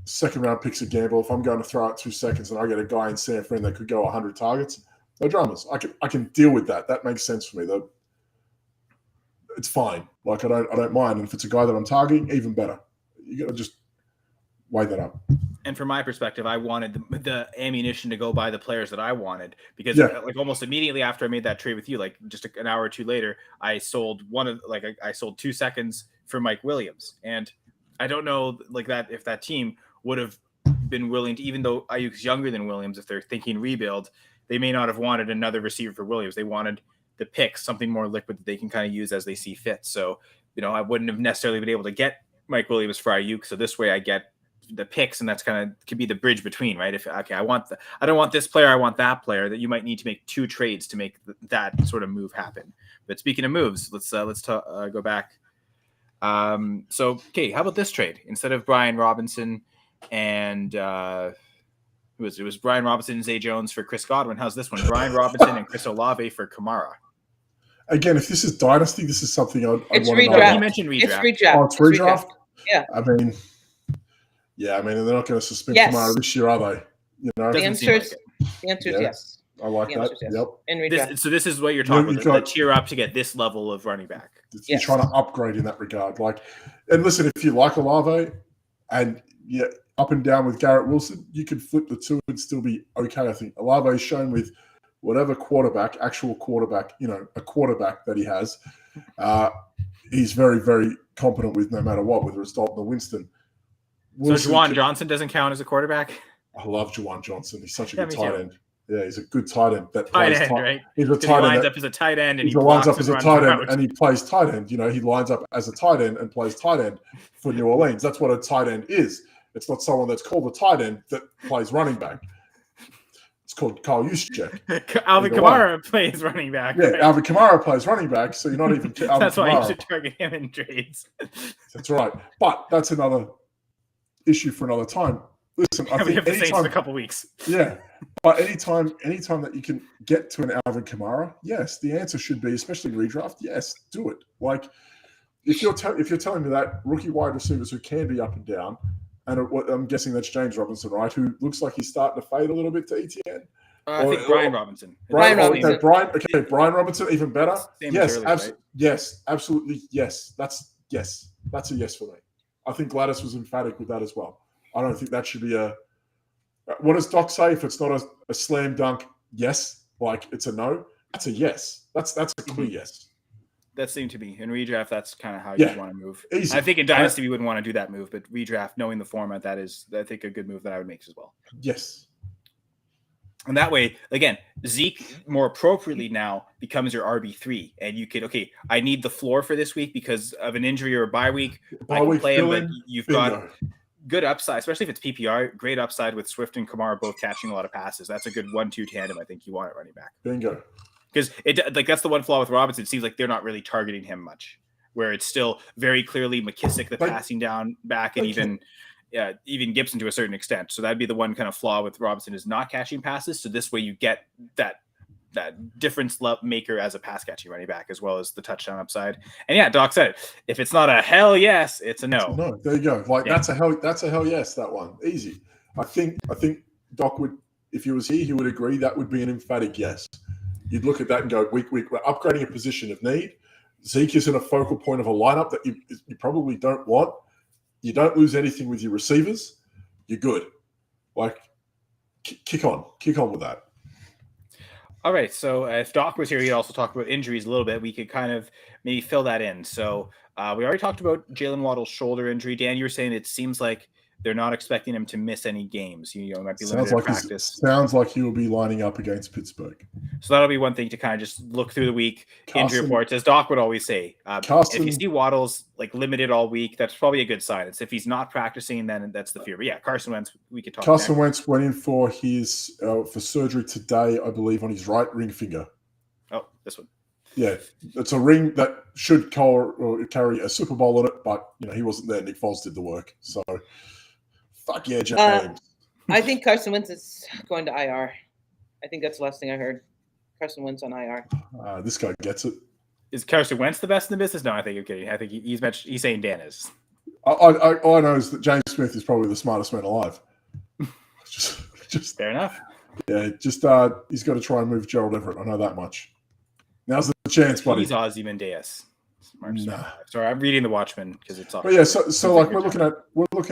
Second round picks a gamble. If I'm going to throw out 2 seconds and I get a guy in San Fran that could go 100 targets, no dramas. I can deal with that. That makes sense for me. It's fine. Like I don't mind. And if it's a guy that I'm targeting, even better. You got to just weigh that up. And from my perspective, I wanted the ammunition to go buy the players that I wanted because like almost immediately after I made that trade with you, like just an hour or two later, I sold I sold 2 seconds for Mike Williams. And I don't know like that if that team would have been willing to, even though Ayuk's younger than Williams, if they're thinking rebuild, they may not have wanted another receiver for Williams. They wanted the picks, something more liquid that they can kind of use as they see fit. So, I wouldn't have necessarily been able to get Mike Williams for Ayuk. So this way I get the picks, and that's kind of could be the bridge between, right? If I don't want this player, I want that player. That you might need to make 2 trades to make that sort of move happen. But speaking of moves, let's go back. Okay, how about this trade? Instead of Brian Robinson and it was Brian Robinson and Zay Jones for Chris Godwin. How's this one? Brian Robinson and Chris Olave for Kamara. Again, if this is dynasty, this is something I'd want to know. Redraft. You mentioned redraft. It's redraft. Oh, it's redraft? Yeah. I mean, they're not going to suspend Kamara this year, are they? The answer is yes. I like that. Yes. Yep. In redraft. So this is what you're talking about, the tier up to get this level of running back. You're trying to upgrade in that regard. And listen, if you like Olave and up and down with Garrett Wilson, you can flip the two and still be okay. I think Olave is shown with whatever actual quarterback, a quarterback that he has, he's very, very competent with no matter what, whether it's Dalton or Winston. Wilson, so Juwan Johnson doesn't count as a quarterback? I love Juwan Johnson. He's such a good tight end. Yeah, he's a good tight end. Right? He's a tight end. He lines up as a tight end and he lines up as a tight end and he plays tight end. He lines up as a tight end and plays tight end for New Orleans. That's what a tight end is. It's not someone that's called a tight end that plays running back. It's called Kyle Juszczyk. Alvin Kamara plays running back. Yeah, right? Alvin Kamara plays running back, so you're not even Alvin That's Kamara. why you should target him in trades. That's right. But that's another issue for another time. Listen, I think we have the Saints in a couple weeks. Yeah. But anytime that you can get to an Alvin Kamara, yes, the answer should be, especially in redraft, yes, do it. Like if you're telling me that rookie wide receivers who can be up and down, and I'm guessing that's James Robinson, right? Who looks like he's starting to fade a little bit to ETN. I think Brian Robinson. Brian Robinson, even better. Yes, yes, absolutely, yes. That's a yes for me. I think Gladys was emphatic with that as well. I don't think that should be a. What does Doc say? If it's not a slam dunk, yes, like it's a no. That's a yes. That's a clear yes. That seemed to be in redraft. That's kind of how you want to move. Easy. I think in dynasty we wouldn't want to do that move, but redraft, knowing the format, that is, I think, a good move that I would make as well. Yes. And that way, again, Zeke more appropriately now becomes your RB3, and you could I need the floor for this week because of an injury or a bye week. I can play him, but you've got good upside, especially if it's PPR. Great upside with Swift and Kamara both catching a lot of passes. That's a good 1-2 tandem. I think you want at running back. Bingo. Because that's the one flaw with Robinson. It seems like they're not really targeting him much, where it's still very clearly McKissick, the passing down back, and even Gibson to a certain extent. So that'd be the one kind of flaw with Robinson is not catching passes. So this way you get that difference maker as a pass catching running back, as well as the touchdown upside. And Doc said it. If it's not a hell yes, it's a no. No, there you go. That's a hell yes. That one easy. I think Doc would, if he was here, he would agree that would be an emphatic yes. You'd look at that and go, week, we're upgrading a position of need. Zeke is in a focal point of a lineup that you probably don't want. You don't lose anything with your receivers. you're good. Like, kick on with that. All right. So if Doc was here, he'd also talk about injuries a little bit. We could kind of maybe fill that in. So we already talked about Jalen Waddle's shoulder injury. Dan, you were saying it seems like they're not expecting him to miss any games. You know, it might be limited practice. Sounds like he will be lining up against Pittsburgh. So that'll be one thing to kind of just look through the week. Injury reports, as Doc would always say. If you see Waddle's like limited all week, that's probably a good sign. It's if he's not practicing, then that's the fear. But yeah, Carson Wentz, we could talk. Carson Wentz went in for his for surgery today, I believe, on his right ring finger. Oh, this one. Yeah, it's a ring that should carry a Super Bowl on it, but he wasn't there. Nick Foles did the work, so fuck yeah, James. I think Carson Wentz is going to IR. I think that's the last thing I heard. Carson Wentz on IR. This guy gets it. Is Carson Wentz the best in the business? No, I think you're kidding. I think he's saying Dan is. All I know is that James Smith is probably the smartest man alive. just fair enough. Yeah, he's got to try and move Gerald Everett. I know that much. Now's the chance, buddy. He's Ozymandias. Sorry, I'm reading the Watchmen because it's. But yeah, so like we're looking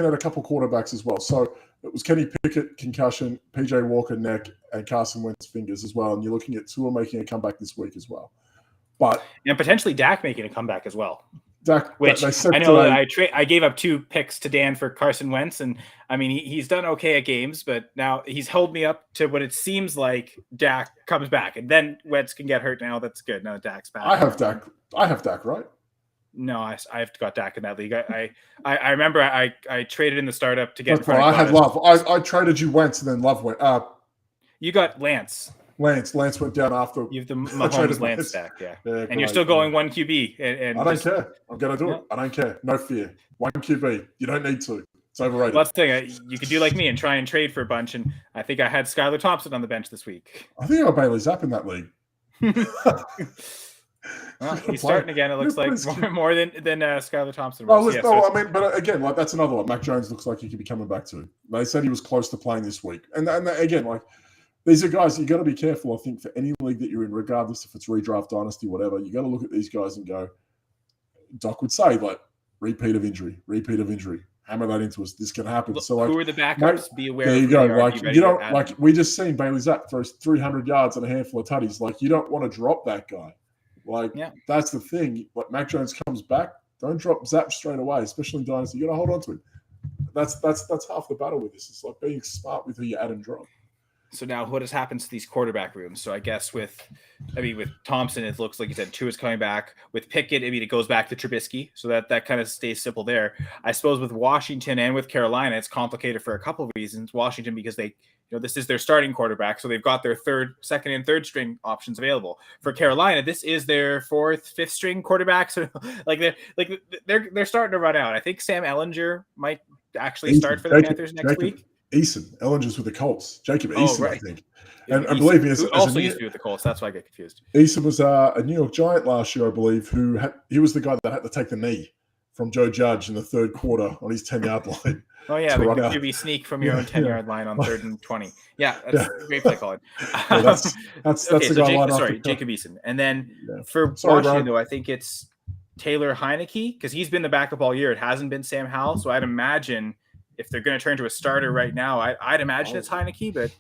at a couple quarterbacks as well. So it was Kenny Pickett concussion, PJ Walker neck, and Carson Wentz fingers as well. And you're looking at Tua making a comeback this week as well. But and potentially Dak making a comeback as well. Dak, which I know I gave up 2 picks to Dan for Carson Wentz, and I mean he's done okay at games, but now he's held me up to what it seems like Dak comes back, and then Wentz can get hurt. Now that's good. Now Dak's back. I have Dak, right? No, I've got Dak in that league. I remember I traded in the startup to get. That's right. I had Love. I traded you Wentz, and then Love went up. You got Lance. Lance went down after. You have the Mahomes Lance stack, yeah. And you're still going 1 QB. And I don't care. I'm going to do it. I don't care. No fear. 1 QB. You don't need to. It's overrated. Well, that's the thing. You could do like me and try and trade for a bunch. And I think I had Skylar Thompson on the bench this week. I think I got Bailey Zapp in that league. Well, he's starting again. It looks like more than Skylar Thompson. But again, like that's another one. Mac Jones looks like he could be coming back to. They said he was close to playing this week, and again, like these are guys you got to be careful. I think for any league that you're in, regardless if it's redraft, dynasty, whatever, you got to look at these guys and go. Doc would say like repeat of injury. Hammer that into us. This can happen. So like, who are the backups? Be aware. There you go. Like you don't like we just seen Bailey Zapp throws 300 yards and a handful of tutties. Like you don't want to drop that guy. Like that's the thing. Like Mac Jones comes back, don't drop Zapp straight away, especially in dynasty. You got to hold on to him. That's half the battle with this. It's like being smart with who you add and drop. So now, what has happened to these quarterback rooms? So I guess with Thompson, it looks like you said Tua's coming back. With Pickett, it goes back to Trubisky. So that kind of stays simple there. I suppose with Washington and with Carolina, it's complicated for a couple of reasons. Washington because they, this is their starting quarterback, so they've got their second and third string options available. For Carolina, this is their 4th, 5th string quarterback. So they're starting to run out. I think Sam Ehlinger might actually start for the Panthers next week. Ellinger's with the Colts. Jacob Eason, right. I think. And believe me, used to be with the Colts. That's why I get confused. Eason was a New York Giant last year, I believe, he was the guy that had to take the knee from Joe Judge in the third quarter on his 10-yard line. Oh, yeah, the QB sneak from your own 10-yard line on 3rd and 20. Yeah, that's a great play calling. That's the guy. Jacob Eason. And then for Washington, though, I think it's Taylor Heineke because he's been the backup all year. It hasn't been Sam Howell, so I'd imagine if they're going to turn to a starter right now, I'd imagine it's Heineke, but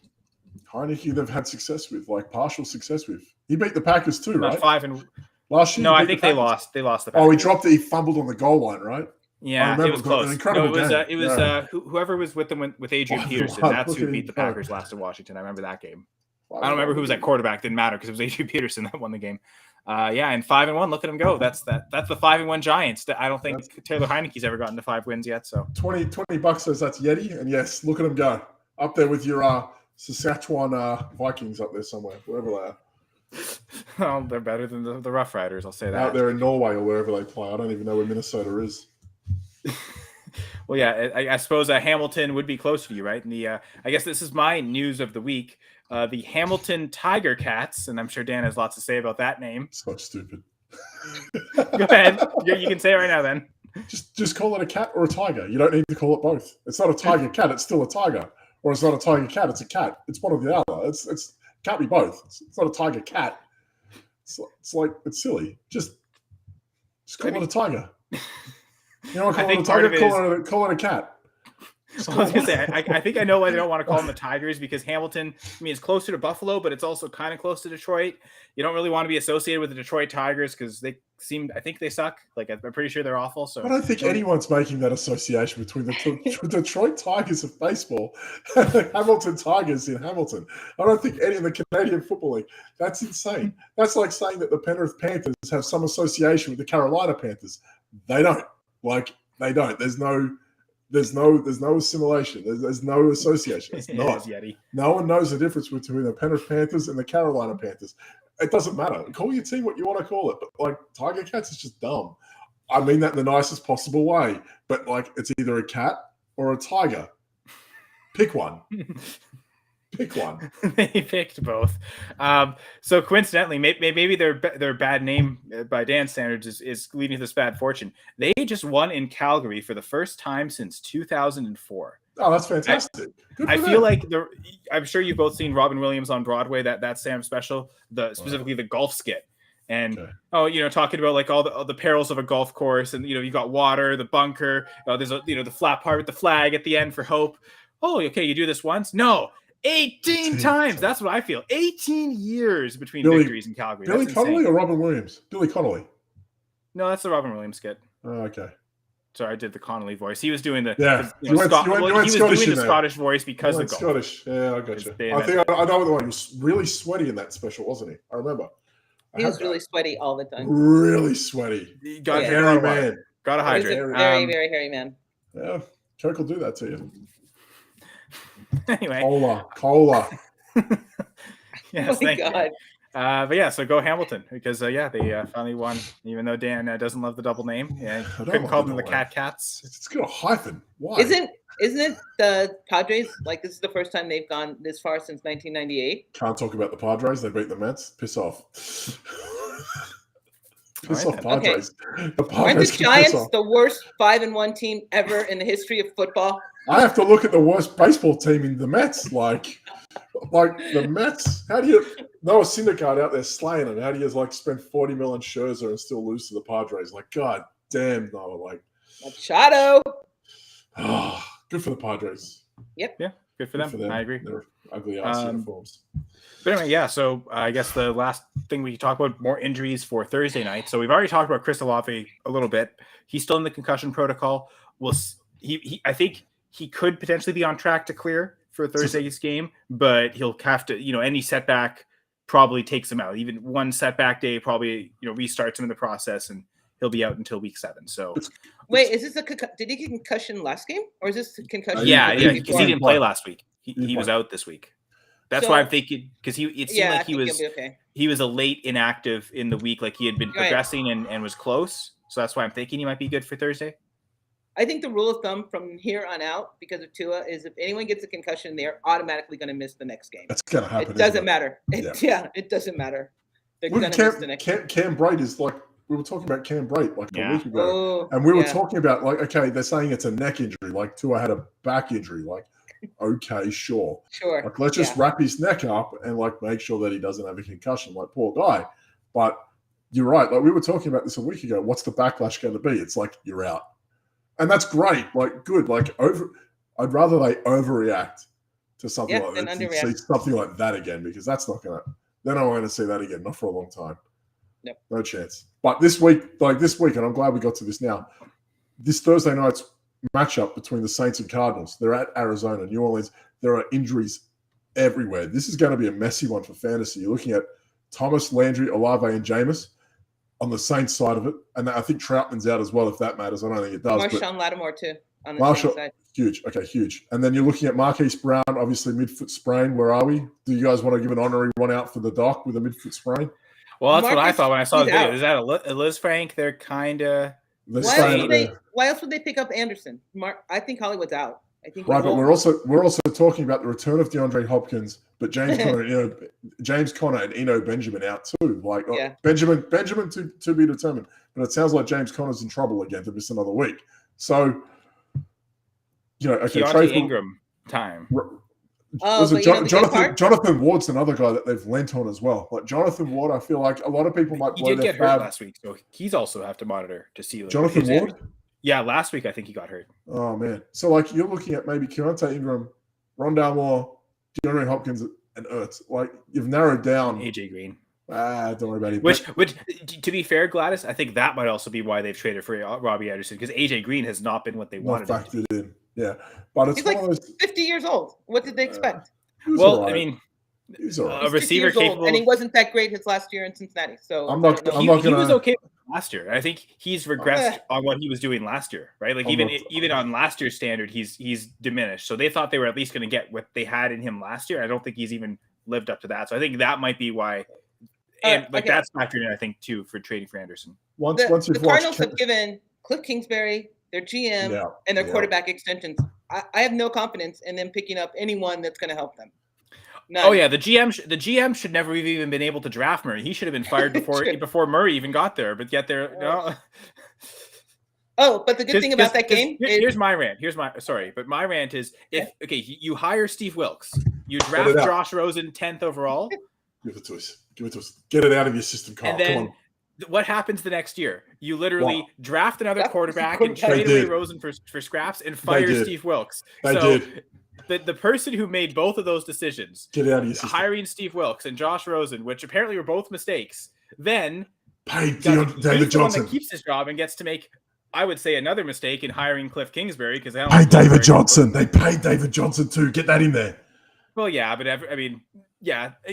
Heineke they've had success with, like partial success with. He beat the Packers too, right? 5 and last year. No, I think they lost. They lost the Packers. Oh, he dropped it. He fumbled on the goal line, right? Yeah, it was close. It was whoever was with them with Adrian Peterson. That's who beat the Packers last in Washington. I remember that game. I don't remember who was at quarterback. Didn't matter because it was Adrian Peterson that won the game. And 5-1. Look at him go. That's the 5-1 Giants. I don't think Taylor Heineke's ever gotten to 5 wins yet. So $20 says that's Yeti, and yes, look at him go up there with your Saskatchewan Vikings up there somewhere, wherever they are. Well, they're better than the Rough Riders. I'll say that. Out there in Norway or wherever they play. I don't even know where Minnesota is. Well, yeah, I suppose Hamilton would be close to you, right? And I guess this is my news of the week. The Hamilton Tiger Cats, and I'm sure Dan has lots to say about that name. So stupid. Go ahead. You can say it right now, then. Just call it a cat or a tiger. You don't need to call it both. It's not a tiger cat. It's still a tiger. Or it's not a tiger cat. It's a cat. It's one or the other. It can't be both. It's not a tiger cat. It's silly. Just call it a tiger. You know what? Call it a tiger. Call it a cat. I was gonna say, I think I know why they don't want to call them the Tigers, because Hamilton, I mean, it's closer to Buffalo, but it's also kind of close to Detroit. You don't really want to be associated with the Detroit Tigers because I think they suck. Like, I'm pretty sure they're awful. So I don't think anyone's making that association between the Detroit Tigers of baseball and the Hamilton Tigers in Hamilton. I don't think any of the Canadian Football League. That's insane. That's like saying that the Penrith Panthers have some association with the Carolina Panthers. They don't. They don't. There's no assimilation. There's no association. It's not. Yeti. No one knows the difference between the Penrith Panthers and the Carolina Panthers. It doesn't matter. Call your team what you want to call it. But like Tiger Cats is just dumb. I mean that in the nicest possible way. But like it's either a cat or a tiger. Pick one. Pick one. They picked both. So coincidentally, maybe their bad name by Dan's standards is leading to this bad fortune. They just won in Calgary for the first time since 2004. Oh, that's fantastic. I feel like I'm sure you've both seen Robin Williams on Broadway, that Sam special, specifically the golf skit. And talking about like all the perils of a golf course, and you got water, the bunker, there's the flat part with the flag at the end for hope. Oh, okay, you do this once? No. 18 times. That's what I feel. 18 years between victories in Calgary. Billy Connolly or Robin Williams? Billy Connolly. No, that's the Robin Williams skit. Oh, okay. Sorry, I did the Connolly voice. He was doing the You went Scottish Scottish voice because of golf. Scottish. Yeah, I got you. I think I know the one. He was really sweaty in that special, wasn't he? I remember. He was really sweaty all the time. Really sweaty. He got hairy man. Gotta hydrate. He was a very, very hairy man. Yeah, Coke will do that to you. Anyway, cola. Yes, Oh my God. But yeah, so go Hamilton, because they finally won, even though Dan doesn't love the double name. Yeah, couldn't call them the Cats. It's got a hyphen. Why? Isn't it the Padres? Like, this is the first time they've gone this far since 1998. Can't talk about the Padres. They beat the Mets. Piss off. Piss off, Padres. Okay. The Padres. Aren't the Giants the worst 5-1 team ever in the history of football? I have to look at the worst baseball team in the Mets. Like the Mets. How do you Noah Syndergaard out there slaying them? How do you spend $40 million on Scherzer and still lose to the Padres? Like, God damn, Noah. Like, Machado. Good for the Padres. Yep. Yeah, good for them. I agree. They're ugly ass uniforms. But anyway, yeah. So I guess the last thing we can talk about, more injuries for Thursday night. So we've already talked about Chris Olave a little bit. He's still in the concussion protocol. I think he could potentially be on track to clear for Thursday's game, but he'll have to, any setback probably takes him out. Even one setback day probably, restarts him in the process, and he'll be out until week 7. So wait, is this did he get concussion last game, or is this concussion? Yeah, because he didn't play last week. He was out this week. That's why I'm thinking, because it seemed like he was a late inactive in the week, like he had been progressing and was close. So that's why I'm thinking he might be good for Thursday. I think the rule of thumb from here on out, because of Tua, is if anyone gets a concussion, they're automatically going to miss the next game. That's going to happen. It doesn't matter. It doesn't matter. They're going to miss the next game. Cam Bright is like, we were talking about Cam Bright like a week ago. And we were talking about, like, okay, they're saying it's a neck injury. Like, Tua had a back injury. Like, okay, sure. Like, let's just wrap his neck up and, like, make sure that he doesn't have a concussion. Like, poor guy. But you're right. Like, we were talking about this a week ago. What's the backlash going to be? It's like, you're out. And that's great, like good, like I'd rather they overreact to something like that, to see something like that again, because that's not gonna. They're not going to see that again, not for a long time. Yep. No chance. But this week, and I'm glad we got to this now. This Thursday night's matchup between the Saints and Cardinals. They're at Arizona, New Orleans. There are injuries everywhere. This is going to be a messy one for fantasy. You're looking at Thomas, Landry, Olave, and Jameis on the Saints side of it. And I think Troutman's out as well, if that matters. I don't think it does. Marshawn Lattimore, too, on the Saints side. Huge. Okay, huge. And then you're looking at Marquise Brown, obviously midfoot sprain. Where are we? Do you guys want to give an honorary one out for the doc with a midfoot sprain? Well, that's what I thought when I saw the video. Is that a Liz Frank? They're kind of... Why else would they pick up Anderson? I think Hollywood's out. I think right, but we're also talking about the return of DeAndre Hopkins, but James Conner and Eno Benjamin out too. Like Benjamin to be determined. But it sounds like James Conner's in trouble again to miss another week. So Keontae Ingram time. Jonathan Ward's another guy that they've lent on as well. Like Jonathan Ward, I feel like a lot of people might. He did get hurt last week, so he's also have to monitor to see. Jonathan Ward. Yeah, last week I think he got hurt. Oh man. So like you're looking at maybe Keontae Ingram, Rondale Moore, DeAndre Hopkins, and Ertz. Like you've narrowed down. AJ Green. Don't worry about it. Which, to be fair, Gladys, I think that might also be why they've traded for Robbie Anderson, because AJ Green has not been what they wanted. Not factored in. Yeah, but it's He's like 50 years old. What did they expect? Well, I mean, he's all right. a receiver capable, and he wasn't that great his last year in Cincinnati. So he was okay last year. I think he's regressed on what he was doing last year, right? Like even on last year's standard, he's diminished. So they thought they were at least going to get what they had in him last year. I don't think he's even lived up to that. So I think that might be why. And that's factored in, I think, too, for trading for Anderson. The Cardinals have given Cliff Kingsbury, their GM, and their quarterback extensions. I have no confidence in them picking up anyone that's going to help them. None. Oh yeah, the GM should never have even been able to draft Murray. He should have been fired before Murray even got there. But yet they're no. Oh, but the good thing about that game is here's my rant. But my rant is you hire Steve Wilks, you draft Josh Rosen 10th overall. Give it to us. Get it out of your system, Carl. And then what happens the next year? You literally draft another quarterback and trade away Rosen for scraps and fire Steve Wilks. The person who made both of those decisions, get out of your system, hiring Steve Wilks and Josh Rosen, which apparently were both mistakes, then paid David Johnson. That keeps his job and gets to make, I would say, another mistake in hiring Cliff Kingsbury because they paid David Johnson. They paid David Johnson too. Get that in there. Well, yeah, but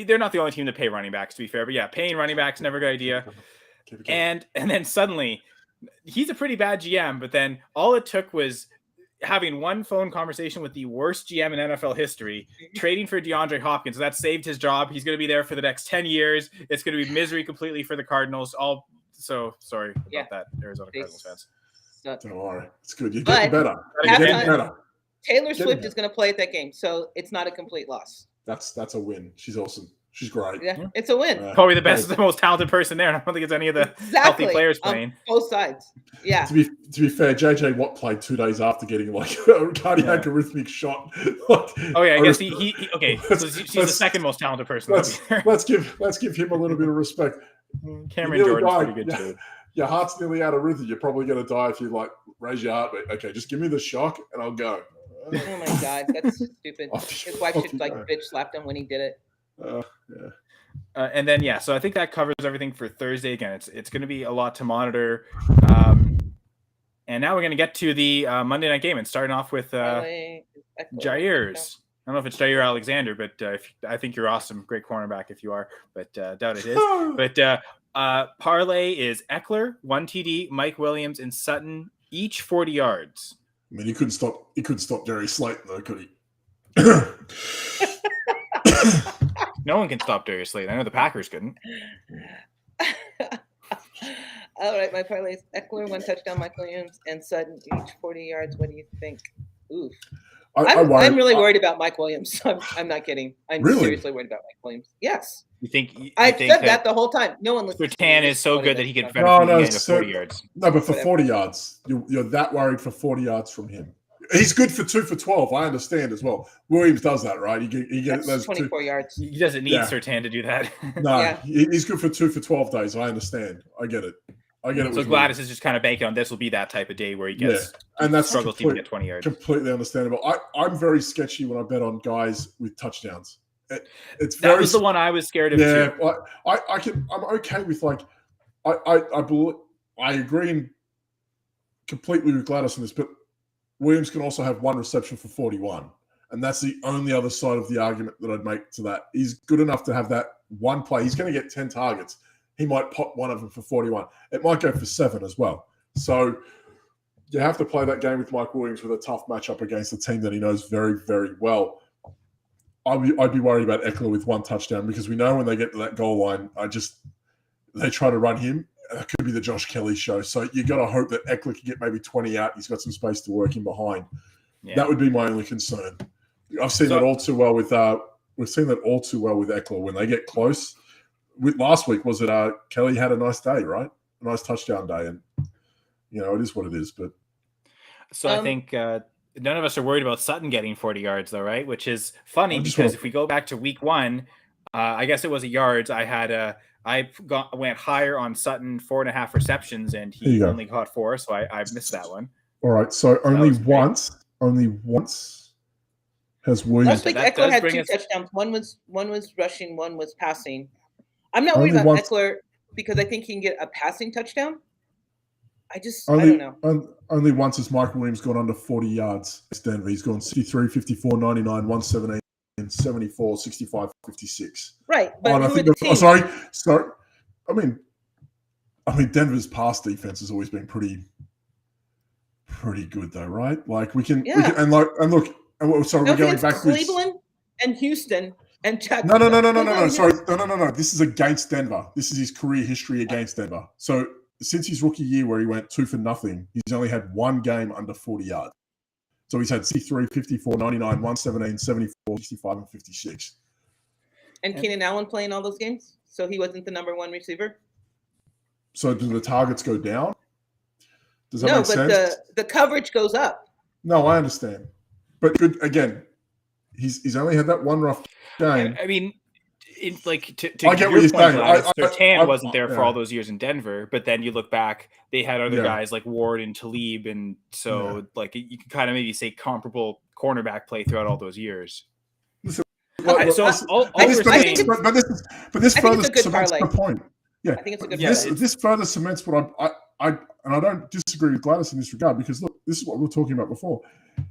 they're not the only team to pay running backs, to be fair. But yeah, paying running backs never a good idea. And then suddenly, he's a pretty bad GM. But then all it took was having one phone conversation with the worst GM in NFL history, trading for DeAndre Hopkins. So that saved his job. He's going to be there for the next 10 years. It's going to be misery completely for the Cardinals. So sorry about that, Arizona Cardinals fans. Don't worry. It's good. You're getting better. Taylor Swift is going to play at that game, so it's not a complete loss. That's a win. She's awesome. She's great. Yeah, it's a win. Probably the best, the most talented person there. And I don't think it's any of the healthy players playing. Both sides. Yeah. To be fair, JJ Watt played 2 days after getting like a cardiac arrhythmic shot. I guess he okay. So she's the second most talented person. Let's give him a little bit of respect. Cameron Jordan's pretty good too. Your heart's nearly out of rhythm. You're probably going to die if you like raise your heart. But okay, just give me the shock and I'll go. Oh my God, that's stupid. His wife should bitch slapped him when he did it. And then so I think that covers everything for Thursday. Again, it's going to be a lot to monitor. And now we're going to get to the Monday night game and starting off with Jair's. I don't know if it's Jair Alexander, but I think you're awesome. Great cornerback if you are, but doubt it is. But parlay is Eckler, 1 TD, Mike Williams, and Sutton, each 40 yards. I mean, he couldn't stop Jerry Slayton, though, could he? No one can stop Darius Slayton. I know the Packers couldn't. All right, my parlay is Eckler, 1 touchdown, Mike Williams, and Sutton, each 40 yards. What do you think? Oof. I'm really worried about Mike Williams. I'm not kidding. I'm seriously worried about Mike Williams. Yes. I said that the whole time. No one listens. Surtain is so good that he could benefit from 40 yards. No, but for 40 yards, you're that worried for 40 yards from him. He's good for 2 for 12. I understand as well. Williams does that, right? He gets those 24 yards. He doesn't need Surtain to do that. No, he's good for 2 for 12 days. I understand. I get it. So Gladys is just kind of banking on this will be that type of day where he gets and that's struggles to even get 20 yards. Completely understandable. I'm very sketchy when I bet on guys with touchdowns. That was the one I was scared of too. I'm okay with I agree completely with Gladys on this, but Williams can also have 1 reception for 41. And that's the only other side of the argument that I'd make to that. He's good enough to have that one play. He's going to get 10 targets. He might pop one of them for 41. It might go for 7 as well. So you have to play that game with Mike Williams with a tough matchup against a team that he knows very, very well. I'd be worried about Eckler with 1 touchdown because we know when they get to that goal line, they try to run him. It could be the Josh Kelly show. So you got to hope that Eckler can get maybe 20 out. He's got some space to work in behind. Yeah. That would be my only concern. I've seen that all too well with Eckler when they get close. Last week was it Kelly had a nice day, right? A nice touchdown day, and it is what it is. But I think none of us are worried about Sutton getting 40 yards, though, right? Which is funny because if we go back to week 1, I guess it was yards. I went higher on Sutton, 4.5 receptions, and he only caught 4, so I missed that one. All right. So only once has Williams. Last week that Eckler does had bring 2 us- touchdowns. One was rushing, one was passing. I'm not Only worried about once- Eckler because I think he can get a passing touchdown. I don't know. Only once has Michael Williams gone under 40 yards. It's Denver. He's gone 63, 54, 99, 117, 74, 65, 56. Right, but And I who are think the teams? sorry. I mean, Denver's pass defense has always been pretty good, though, right? Like we can Yeah. and look. Sorry, we're No, going it's backwards. Cleveland and Houston and No. Jacksonville. Sorry, no. This is against Denver. This is his career history against Denver. So since his rookie year, where he went 2 for nothing, he's only had one game under 40 yards. So he's had 63, 54, 99, 117, 74, 65, and 56. And Keenan Allen playing all those games, so he wasn't the number 1 receiver. So do the targets go down? Does that No, make but sense? the coverage goes up. No, I understand. But good again. He's only had that one rough game. I mean, to I get your what you're point, saying. Gladys, Surtain wasn't there for yeah. all those years in Denver, but then you look back, they had other Yeah. guys like Ward and Talib, and so like you can kind of maybe say comparable cornerback play throughout all those years. Listen, But this further it's a good cements parlay. the point. Yeah, I think it's a good this further cements what I don't disagree with Gladys in this regard, because look, this is what we were talking about before.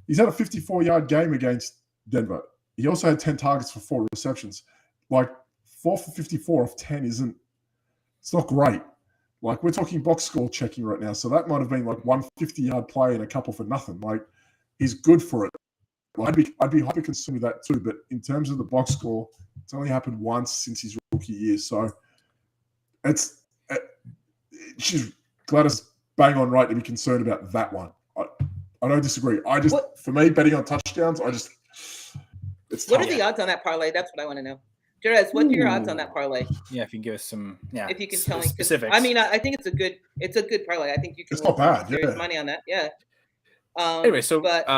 He's had a 54-yard game against Denver. He also had 10 targets for 4 receptions. Like 4 for 54 off 10 it's not great. Like we're talking box score checking right now, so that might have been like 1 50-yard play and a couple for nothing. Like he's good for it. I'd be hyper concerned with that too. But in terms of the box score, it's only happened once since his rookie year, so she's Gladys bang on right to be concerned about that one. I don't disagree. For me, betting on touchdowns, it's What tough. are the odds on that parlay? That's what I want to know. Jerez, what are your odds on that parlay? Yeah, if you can give us some, If you can tell me 'cause, specifics. I mean, I think it's a good parlay. I think you can. It's not win some bad, serious yeah. money on that. Yeah. Anyway, so but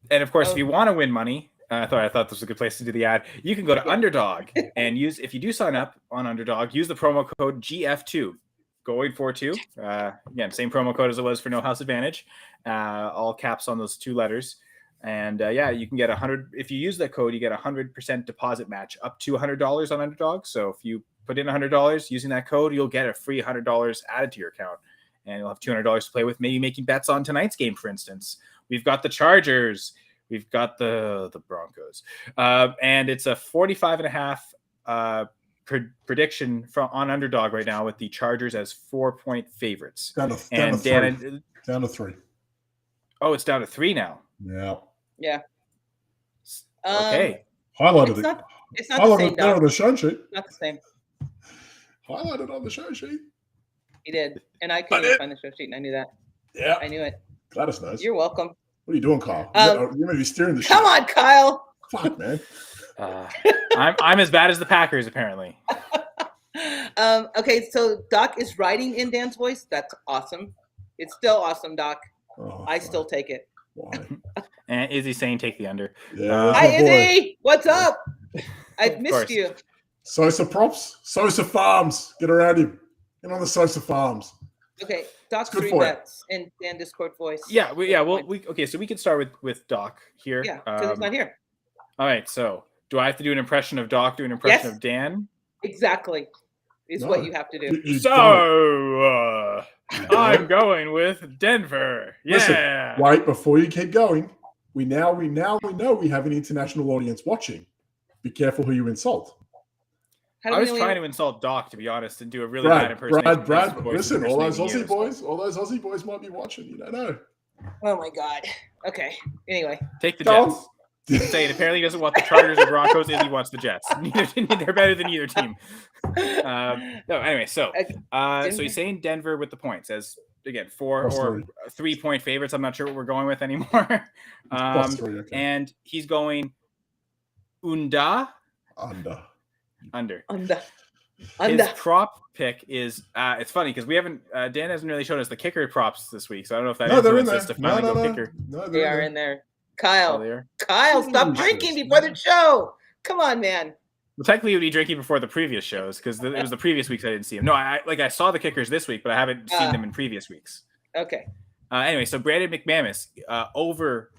and of course, if you want to win money, I thought this was a good place to do the ad. You can go to Underdog and if you do sign up on Underdog, use the promo code GF2. Going for 2. Again, same promo code as it was for No House Advantage. All caps on those 2 letters. And you can get 100. If you use that code, you get 100% deposit match up to $100 on Underdog. So if you put in $100 using that code, you'll get a free $100 added to your account, and you'll have $200 to play with. Maybe making bets on tonight's game, for instance. We've got the Chargers. We've got the Broncos, and it's a 45.5 prediction on Underdog right now with the Chargers as 4-point favorites. Down to 3. Oh, it's down to 3 now. Yeah. Okay. Highlighted it's not the same. Highlighted on the show sheet. Not the same. Highlighted on the show sheet. He did, and I couldn't even find the show sheet, and I knew that. Yeah. I knew it. Gladys knows. You're welcome. What are you doing, Kyle? You may be steering the ship. Come on, Kyle. Fuck, man. I'm as bad as the Packers, apparently. Okay, so Doc is writing in Dan's voice. That's awesome. It's still awesome, Doc. I still take it. Why? And Izzy saying take the under. Yeah. Hi, Izzy. What's up? I've missed course. you. Sosa props. Sosa Farms. Get around him. Get on the Sosa Farms. Okay, Doc's good 3 for you. bets in Dan Discord voice. Yeah, so we can start with Doc here. Yeah, because he's not here. All right, so do I have to do an impression of Doc, do an impression Yes. of Dan? Exactly. Is No. what you have to do. You don't. So I'm going with Denver. Listen, Yeah. wait, before you keep going, we know we have an international audience watching. Be careful who you insult. How do I we was know we trying have- to insult Doc, to be honest, and do a really bad Brad, impersonation. Brad, listen, all those impersonating Aussie boys might be watching. You don't know. Oh my God. Okay. Anyway. Take the Go on. Jets. He's saying apparently he doesn't want the Chargers or Broncos, and he wants the Jets. They're better than either team. Anyway, so he's saying Denver with the points as again 4 or 3-point favorites. I'm not sure what we're going with anymore. +3, okay. And he's going under. His prop pick is it's funny because we haven't Dan hasn't really shown us the kicker props this week, so I don't know if that No, they're in influences there. us to finally go kicker. No, They are in there. Oh, Kyle. they are? Kyle, stop Jesus. drinking before the show. Come on, man. Well, technically, he would be drinking before the previous shows because it was the previous weeks I didn't see him. No, I saw the kickers this week, but I haven't seen them in previous weeks. Okay. Anyway, so Brandon McManus over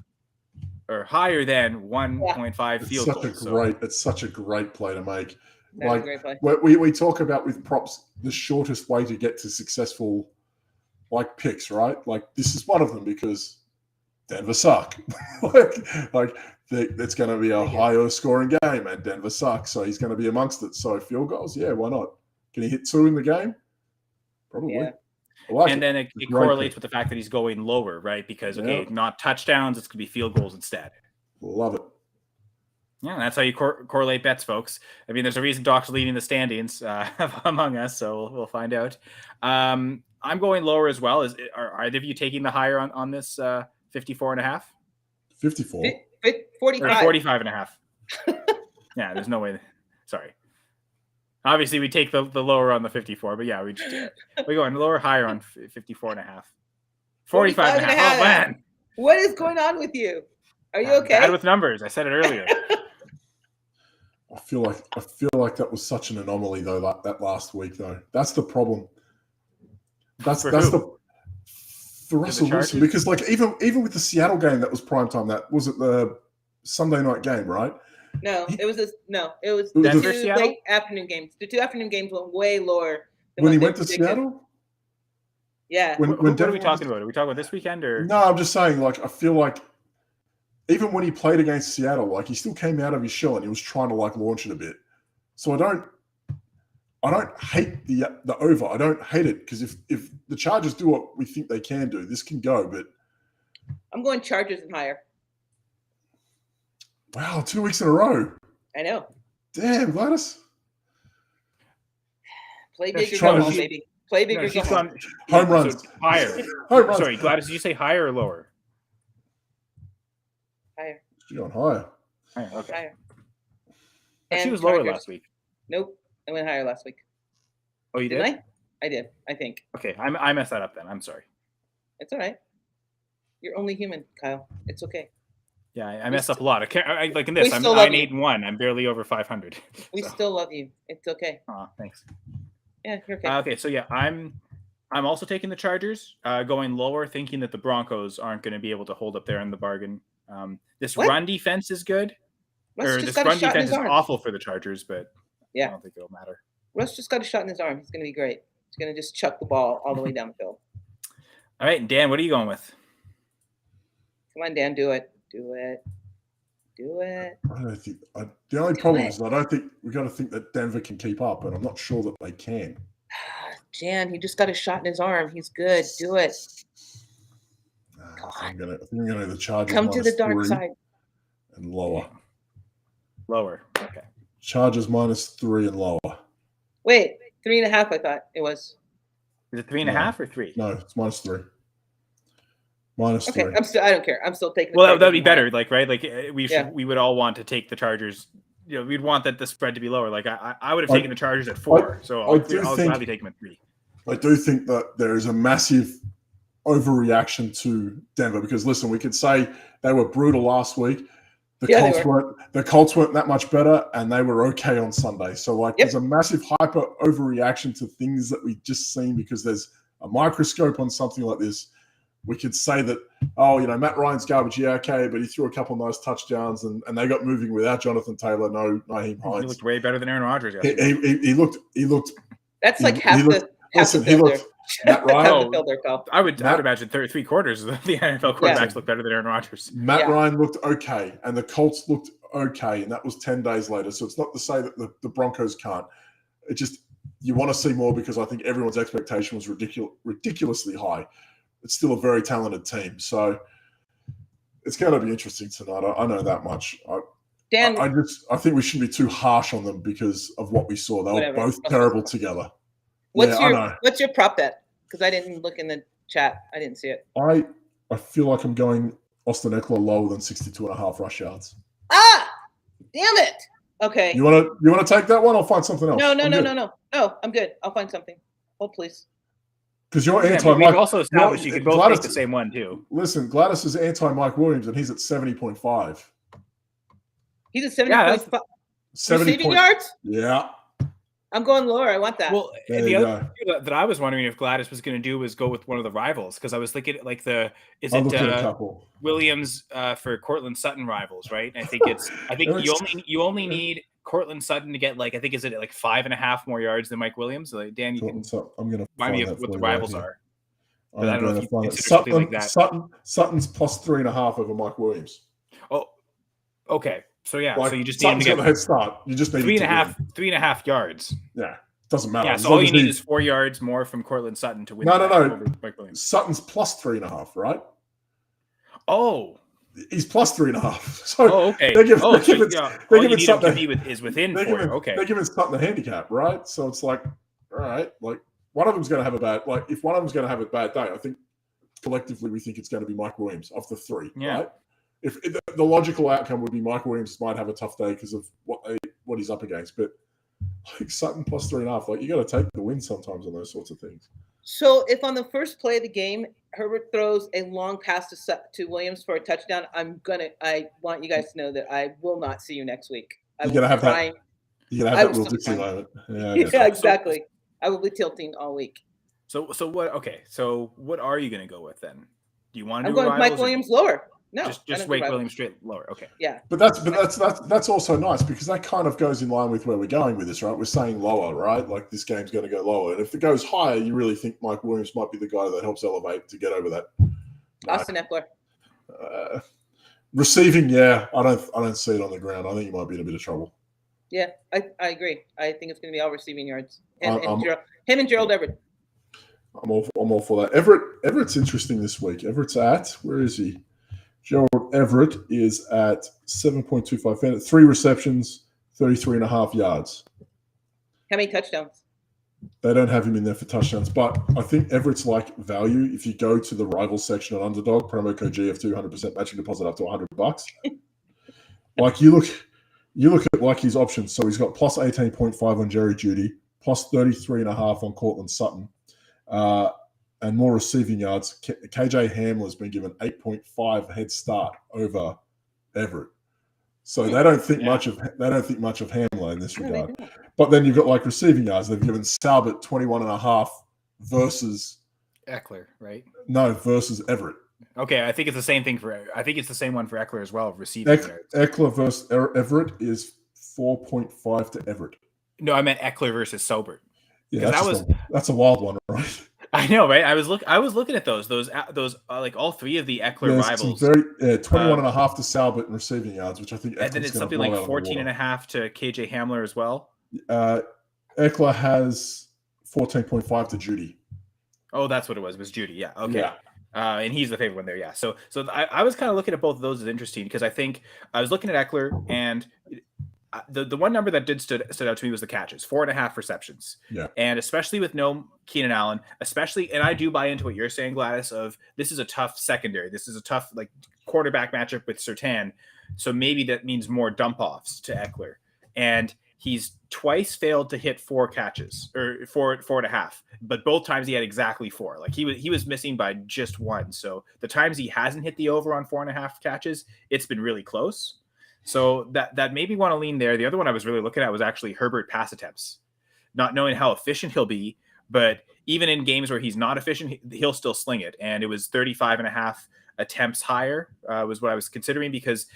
or higher than 1.5 It's field such goals. it's such a great play to make. That's a great play. We talk about with props the shortest way to get to successful picks, right? Like this is one of them because Denver suck. It's going to be a higher scoring game, and Denver sucks, so he's going to be amongst it. So field goals, yeah, why not? Can he hit 2 in the game? Probably. Yeah. Then it correlates with the fact that he's going lower, right? Because not touchdowns, it's going to be field goals instead. Love it. Yeah, that's how you correlate bets, folks. I mean, there's a reason Doc's leading the standings among us, so we'll find out. I'm going lower as well. Are either of you taking the higher on this 54.5? 54. 45. Or 45 and a half. Yeah, there's no way. Sorry. Obviously, we take the lower on the 54, but yeah, we go in lower, higher on 54 and a half. 45 and a half. Oh, man. What is going on with you? Are you okay? Bad with numbers. I said it earlier. I feel like that was such an anomaly though. That last week though, that's the problem. That's for Russell Wilson, because even with the Seattle game that was primetime, that was it the Sunday night game, right? No, it was Denver, two Seattle? late afternoon games. The 2 afternoon games went way lower than when he went to Seattle. Yeah. What are we talking about? Are we talking about this weekend or? No, I'm just saying. I feel like even when he played against Seattle, he still came out of his shell and he was trying to launch it a bit. So I don't hate the over. I don't hate it because if the Chargers do what we think they can do, this can go. But I'm going Chargers and higher. Wow, 2 weeks in a row. I know. Damn, Gladys. Play bigger, go home, baby. Play bigger, go home. Home runs. Higher. Home runs. Sorry, Gladys, did you say higher or lower? Higher. She's going higher. Higher, okay. Higher. And she was Chargers. lower last week. Nope. I went higher last week. Oh, you did? Didn't I? I did, I think. Okay, I messed that up then. I'm sorry. It's all right. You're only human, Kyle. It's okay. Yeah, I messed up a lot. Like in this, I'm 9-8-1. I'm barely over 500. We still love you. It's okay. Oh, thanks. Yeah, you're okay. Okay, so yeah, I'm also taking the Chargers, going lower, thinking that the Broncos aren't going to be able to hold up there in the bargain. This run defense is good, this run defense is awful for the Chargers, but I don't think it'll matter. Russ just got a shot in his arm. He's going to be great. He's going to just chuck the ball all the way down the field. All right, Dan, what are you going with? Come on, Dan, do it. Do it. Do it. I don't think the only problem is I don't think we got to think that Denver can keep up, and I'm not sure that they can. Jan, he just got a shot in his arm. He's good. Do it. I think I'm gonna the Chargers. Come to the dark side. And lower. Lower. Okay. Chargers -3 and lower. Wait, 3.5. I thought it was. Is it 3.5 or 3? No, it's -3. -3. Okay, I don't care. I'm still taking. Well, that'd be better. Right? We would all want to take the Chargers. We'd want the spread to be lower. I would have taken the Chargers at 4. I'll gladly take them at 3. I do think that there is a massive overreaction to Denver because listen, we could say they were brutal last week. The Colts weren't that much better, and they were okay on Sunday. So there's a massive hyper overreaction to things that we've just seen because there's a microscope on something like this. We could say that, Matt Ryan's garbage, okay, but he threw a couple of nice touchdowns, and they got moving without Jonathan Taylor, no Naheem Hines. He looked way better than Aaron Rodgers. He looked. That's half the field. Matt Ryan. I would imagine 3/4 of the NFL quarterbacks look better than Aaron Rodgers. Matt Ryan looked okay, and the Colts looked okay, and that was 10 days later. So it's not to say that the Broncos can't. It just you want to see more because I think everyone's expectation was ridiculously high. It's still a very talented team, so it's going to be interesting tonight. I know that much. Dan, I think we shouldn't be too harsh on them because of what we saw. They were both terrible together. What's your prop bet? Because I didn't look in the chat. I didn't see it. I feel like I'm going Austin Eckler lower than 62.5 rush yards. Ah, damn it. Okay. You want to take that one? I'll find something else. No. I'm good. I'll find something. Hold, please. Because you're anti-Mike. We've also established you could both take the same one too. Listen, Gladys is anti-Mike Williams, and he's at 70.5. He's at 70.5. Receiving yards? Yeah. I'm going lower. I want that. Well, There the you other thing that I was wondering if Gladys was going to do was go with one of the rivals, because I was thinking like I'll look at a couple. Williams for Cortland Sutton rivals, right? And I think you only need Cortland Sutton to get like, I think, is it like 5.5 more yards than Mike Williams? Like, Dan, you can I'm going to remind me find of that what the for you rivals right are. here. But I I'm don't know going if to you find it. consider something like that. Sutton's plus 3.5 over Mike Williams. Oh, okay. So yeah, Like, so you just need him Sutton's to got get a head start. You just need 3.5 yards. Yeah, doesn't matter. Yeah, so all you need is 4 yards more from Cortland Sutton to win. No. Over Mike Williams. Sutton's plus 3.5, right? Oh, he's plus 3.5. So okay. They're giving all you need him to be is within 4. Okay. They're giving Sutton the handicap, right? So it's like, all right, like one of them's going to have a bad, like if one of them's going to have a bad day, I think collectively we think it's going to be Mike Williams of the 3, right? If the logical outcome would be Mike Williams might have a tough day because of what he's up against, but like Sutton plus 3.5, like you got to take the win sometimes on those sorts of things. So if on the first play of the game Herbert throws a long pass to Williams for a touchdown, I want you guys to know that I will not see you next week. You're gonna have that. You're gonna have that Will Dixie moment. Yeah, exactly. I will be tilting all week. So what? Okay, so what are you going to go with then? Do you want to? I'm going with Mike Williams lower. No, just Mike Williams straight lower. Okay. Yeah. But that's also nice because that kind of goes in line with where we're going with this, right? We're saying lower, right? Like this game's going to go lower, and if it goes higher, you really think Mike Williams might be the guy that helps elevate to get over that. Austin Eckler. Receiving, yeah, I don't see it on the ground. I think he might be in a bit of trouble. Yeah, I agree. I think it's going to be all receiving yards. Him and Gerald Everett. I'm all for that. Everett's interesting this week. Everett's at, where is he? Gerald Everett is at 7.25, 3 receptions, 33.5 yards. How many touchdowns? They don't have him in there for touchdowns, but I think Everett's like value. If you go to the rival section on Underdog, promo code GF2, 100% matching deposit up to $100. Like you look at like his options. So he's got plus 18.5 on Jerry Jeudy, plus 33.5 on Cortland Sutton. And more receiving yards. KJ Hamler's been given 8.5 head start over Everett, so they don't think much of Hamler in this regard. But then you've got like receiving yards. They've given Salbert 21.5 versus Eckler, right? No, versus Everett. Okay, I think it's the same thing I think it's the same one for Eckler as well. Receiving yards. Eckler versus Everett is 4.5 to Everett. No, I meant Eckler versus Salbert. Yeah, that's a wild one, right? I know, right? I was looking at those like all 3 of the Eckler rivals. 21.5 to Salbert in receiving yards, which I think. And then it's something like 14.5 to KJ Hamler as well. Eckler has 14.5 to Jeudy. Oh, that's what it was. It was Jeudy. Yeah. Okay. Yeah. And he's the favorite one there. Yeah. So I was kind of looking at both of those as interesting because I think I was looking at Eckler and the one number that stood out to me was the catches, 4.5 receptions. Yeah. And especially with no Keenan Allen, and I do buy into what you're saying, Gladys, of this is a tough secondary. This is a tough like quarterback matchup with Surtain. So maybe that means more dump offs to Eckler. And he's twice failed to hit 4 catches or 4.5, but both times he had exactly 4. Like he was missing by just 1. So the times he hasn't hit the over on 4.5 catches, it's been really close. So that made me want to lean there. The other one I was really looking at was actually Herbert pass attempts, not knowing how efficient he'll be, but even in games where he's not efficient, he'll still sling it. And it was 35.5 attempts higher was what I was considering because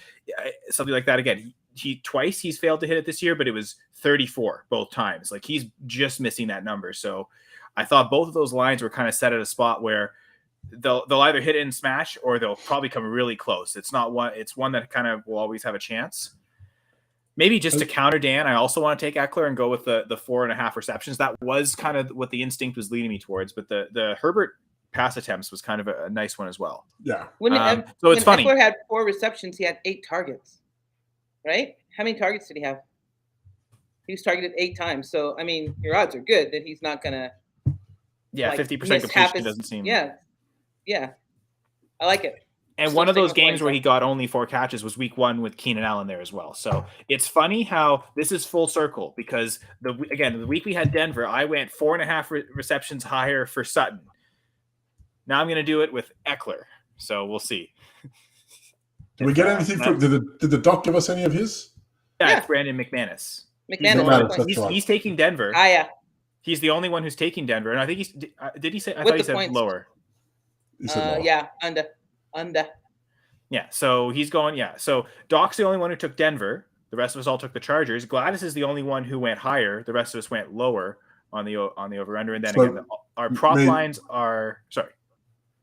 something like that, again, he's failed to hit it this year, but it was 34 both times. Like he's just missing that number. So I thought both of those lines were kind of set at a spot where they'll either hit it and smash or they'll probably come really close. It's one that kind of will always have a chance. Maybe just to counter Dan, I also want to take Eckler and go with the 4.5 receptions. That was kind of what the instinct was leading me towards, but the Herbert pass attempts was kind of a nice one as well. Yeah. So it's funny. Eckler had 4 receptions. He had 8 targets, right? How many targets did he have? He was targeted 8 times. So, I mean, your odds are good that he's not going to. Yeah, 50% completion doesn't seem. Yeah. I like it. And one of those games where he got only 4 catches was week 1 with Keenan Allen there as well. So it's funny how this is full circle because the week we had Denver, I went 4.5 receptions higher for Sutton. Now I'm going to do it with Eckler. So we'll see. Did we get anything from? Did the doc give us any of his? Yeah, it's Brandon McManus. McManus. that's right. He's taking Denver. Yeah. He's the only one who's taking Denver, and I think did he say? I With thought he the said points. lower. He said lower. Yeah, under. Yeah, so he's going. Yeah, so Doc's the only one who took Denver. The rest of us all took the Chargers. Gladys is the only one who went higher. The rest of us went lower on the over/under. And then again, our prop lines are sorry.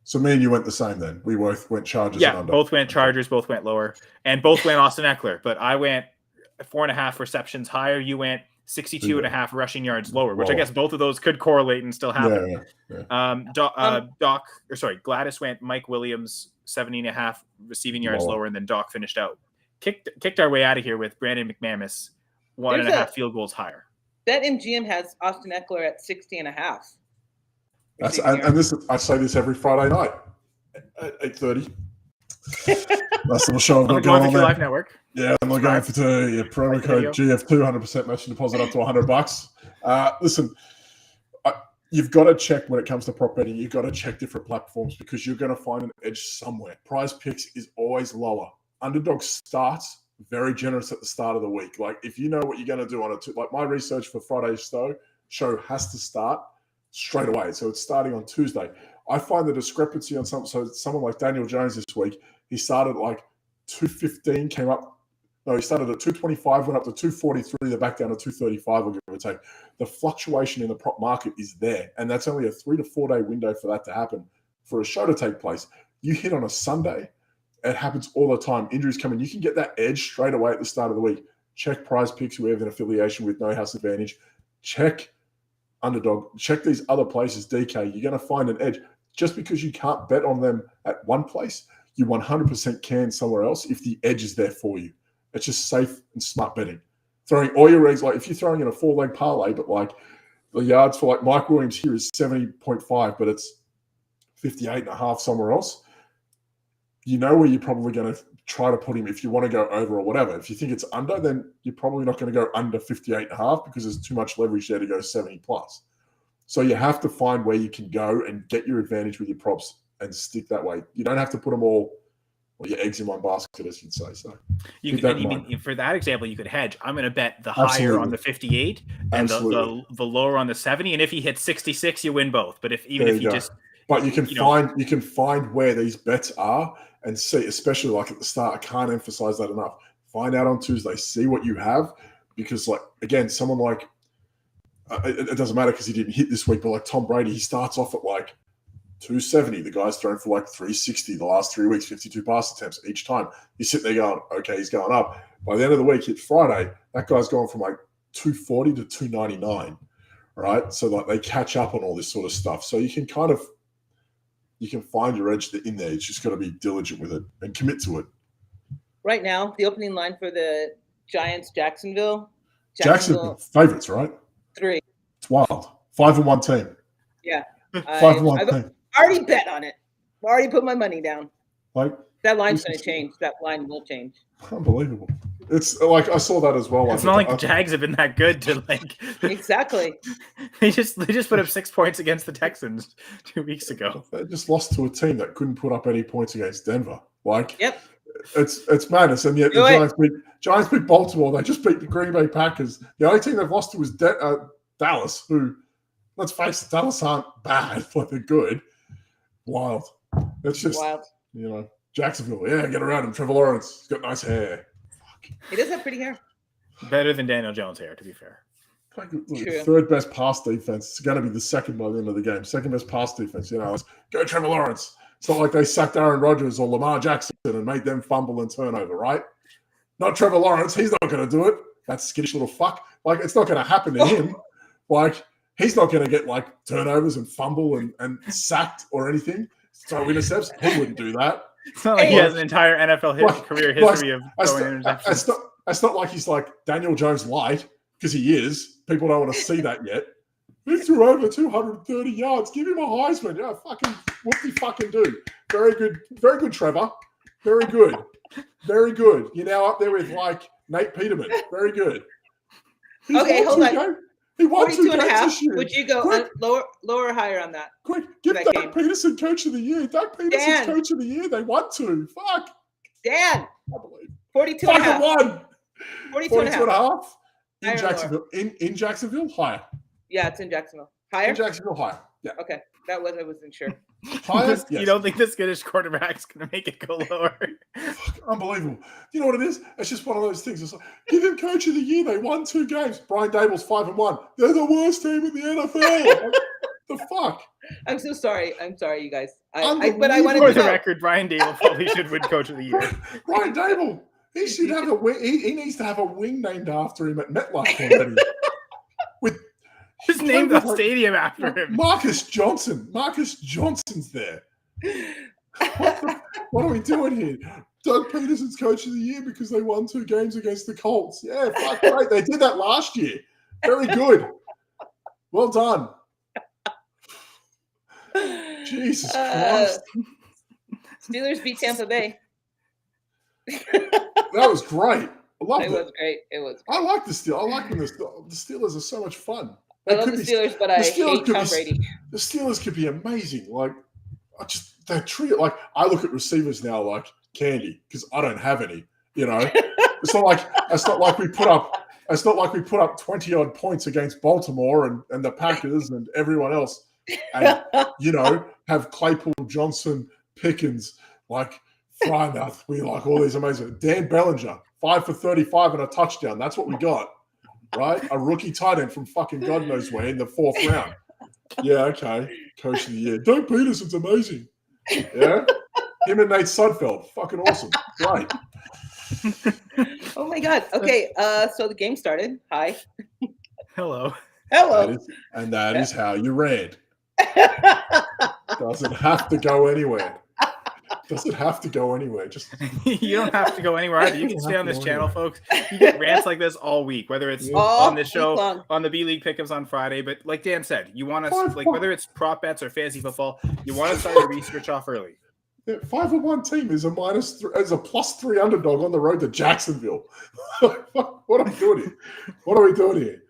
So me and you went the same then. We both went Chargers. Yeah, and under. both went Chargers. Both went lower, and both went Austin Eckler. But I went 4.5 receptions higher. You went 62.5 rushing yards lower, which I guess both of those could correlate and still happen. Yeah. Gladys went Mike Williams 70.5 receiving yards lower, and then Doc finished out. Kicked our way out of here with Brandon McManus 1.5 field goals higher. BetMGM has Austin Eckler at 60.5. And this I say this every Friday night at 8:30. That's the show I've got going on there. Live Network. Yeah, I'm not going for promo code GF2, 100% matching deposit up to $100. Listen, you've got to check when it comes to prop betting. You've got to check different platforms because you're going to find an edge somewhere. Prize Picks is always lower. Underdog starts very generous at the start of the week. Like if you know what you're going to do on it, like my research for Friday's show has to start straight away. So it's starting on Tuesday. I find the discrepancy on someone like Daniel Jones this week. He started like 215, he started at 225, went up to 243, they're back down to 235, or give or take. The fluctuation in the prop market is there, and that's only a 3 to 4 day window for that to happen, for a show to take place. You hit on a Sunday, it happens all the time. Injuries come in. You can get that edge straight away at the start of the week. Check Prize Picks, who have an affiliation with No House Advantage. Check Underdog. Check these other places, DK. You're going to find an edge. Just because you can't bet on them at one place, you 100% can somewhere else if the edge is there for you. It's just safe and smart betting. Throwing all your eggs, like if you're throwing in a 4-leg parlay, but like the yards for like Mike Williams here is 70.5, but it's 58.5 somewhere else. You know where you're probably going to try to put him if you want to go over or whatever. If you think it's under, then you're probably not going to go under 58.5 because there's too much leverage there to go 70 plus. So you have to find where you can go and get your advantage with your props and stick that way. You don't have to put them all, or your eggs in one basket, as you'd say. So for that example, you could hedge. I'm going to bet the higher on the 58 and the lower on the 70. And if he hits 66, you win both. But you can find where these bets are and see, especially like at the start. I can't emphasize that enough. Find out on Tuesday, see what you have, because like again, someone like it doesn't matter because he didn't hit this week, but like Tom Brady, he starts off at like 270. The guy's thrown for like 360 the last 3 weeks, 52 pass attempts each time. You sit there going, okay, he's going up. By the end of the week, it's Friday, that guy's gone from like 240 to 299, right? So like they catch up on all this sort of stuff. So you can find your edge in there. It's just got to be diligent with it and commit to it. Right now, the opening line for the Giants, Jacksonville favorites, right? 3. It's wild. 5-1 team. Yeah. 5-1 team. I already bet on it. I already put my money down. Like that line's going to change. That line will change. Unbelievable. It's like I saw that as well. It's not like the Jags have been that good to like. Exactly. They just put up 6 points against the Texans 2 weeks ago. They just lost to a team that couldn't put up any points against Denver. Like, yep. It's madness, and yet the Giants beat Baltimore. They just beat the Green Bay Packers. The only team they've lost to was Dallas, who, let's face it, Dallas aren't bad, but they're good. Wild. It's just wild. Jacksonville. Yeah, get around him. Trevor Lawrence. He's got nice hair. Fuck. He does have pretty hair. Better than Daniel Jones' hair, to be fair. Third best pass defense. It's going to be the second by the end of the game. Second best pass defense. Let's go Trevor Lawrence. It's not like they sacked Aaron Rodgers or Lamar Jackson and made them fumble and turnover, right? Not Trevor Lawrence. He's not going to do it. That skittish little fuck. Like, it's not going to happen to him. Like, he's not going to get, like, turnovers and fumble and sacked or anything. So intercepts. He wouldn't do that. It's not like he has an entire NFL career history of throwing interceptions. It's not like he's like Daniel Jones light, because he is. People don't want to see that yet. He threw over 230 yards. Give him a Heisman. Yeah, fucking whoop-de fucking do. Very good, Trevor. Very good. Very good. You're now up there with like Nate Peterman. Very good. Okay, hold on. He won 42.5. This year. Would you go lower or higher on that? Quick, give Doug Peterson Coach of the Year. Doug Peterson's Coach of the Year. They won 2. Fuck. Dan. I believe. 42.5. 42.5. Higher In or lower? Jacksonville. In Jacksonville, higher. Yeah, it's in Jacksonville. Higher? In Jacksonville, higher. Yeah. Okay, I wasn't sure. Higher? You Yes. don't think the Skittish quarterback's going to make it go lower? Unbelievable. You know what it is? It's just one of those things. It's like, give him coach of the year. They won 2 games. Brian Dable's 5-1. They're the worst team in the NFL. The fuck? I'm so sorry. I'm sorry, you guys. But I Unbelievable. wanted For to the know. record, Brian Dable probably should win Coach of the Year. Brian Dable. He should have a wing. He needs to have a wing named after him at MetLife already. Just named the stadium after him. Marcus Johnson. Marcus Johnson's there. What are we doing here? Doug Peterson's coach of the year because they won 2 games against the Colts. Yeah, fuck right. They did that last year. Very good. Well done. Jesus Christ. Steelers beat Tampa Bay. That was great. I loved it. It was great. It was. I like the Steelers. I like when the Steelers are so much fun. I love the Steelers, but I hate Tom Brady. The Steelers could be amazing. Like, they treat it like I look at receivers now like candy because I don't have any. You know, it's not like we put up 20-odd points against Baltimore and the Packers and everyone else, and have Claypool, Johnson, Pickens, like Frymouth. We like all these amazing. Dan Bellinger, 5 for 35 and a touchdown. That's what we got. Right? A rookie tight end from fucking God knows where in the 4th round. Yeah, okay. Coach of the year. Doug Peterson's amazing. Yeah? Him and Nate Sudfeld. Fucking awesome. Right. Oh my God. Okay. So the game started. Hi. Hello. That is how you read. Doesn't have to go anywhere. Doesn't have to go anywhere. Just you don't have to go anywhere either. You can stay on this channel, folks. You get rants like this all week, whether it's on this show, on the B League pickups on Friday. But like Dan said, you want us whether it's prop bets or fantasy football, you want to start your research off early. 5-1 team is a +3 underdog on the road to Jacksonville. What are we doing here? What are we doing here?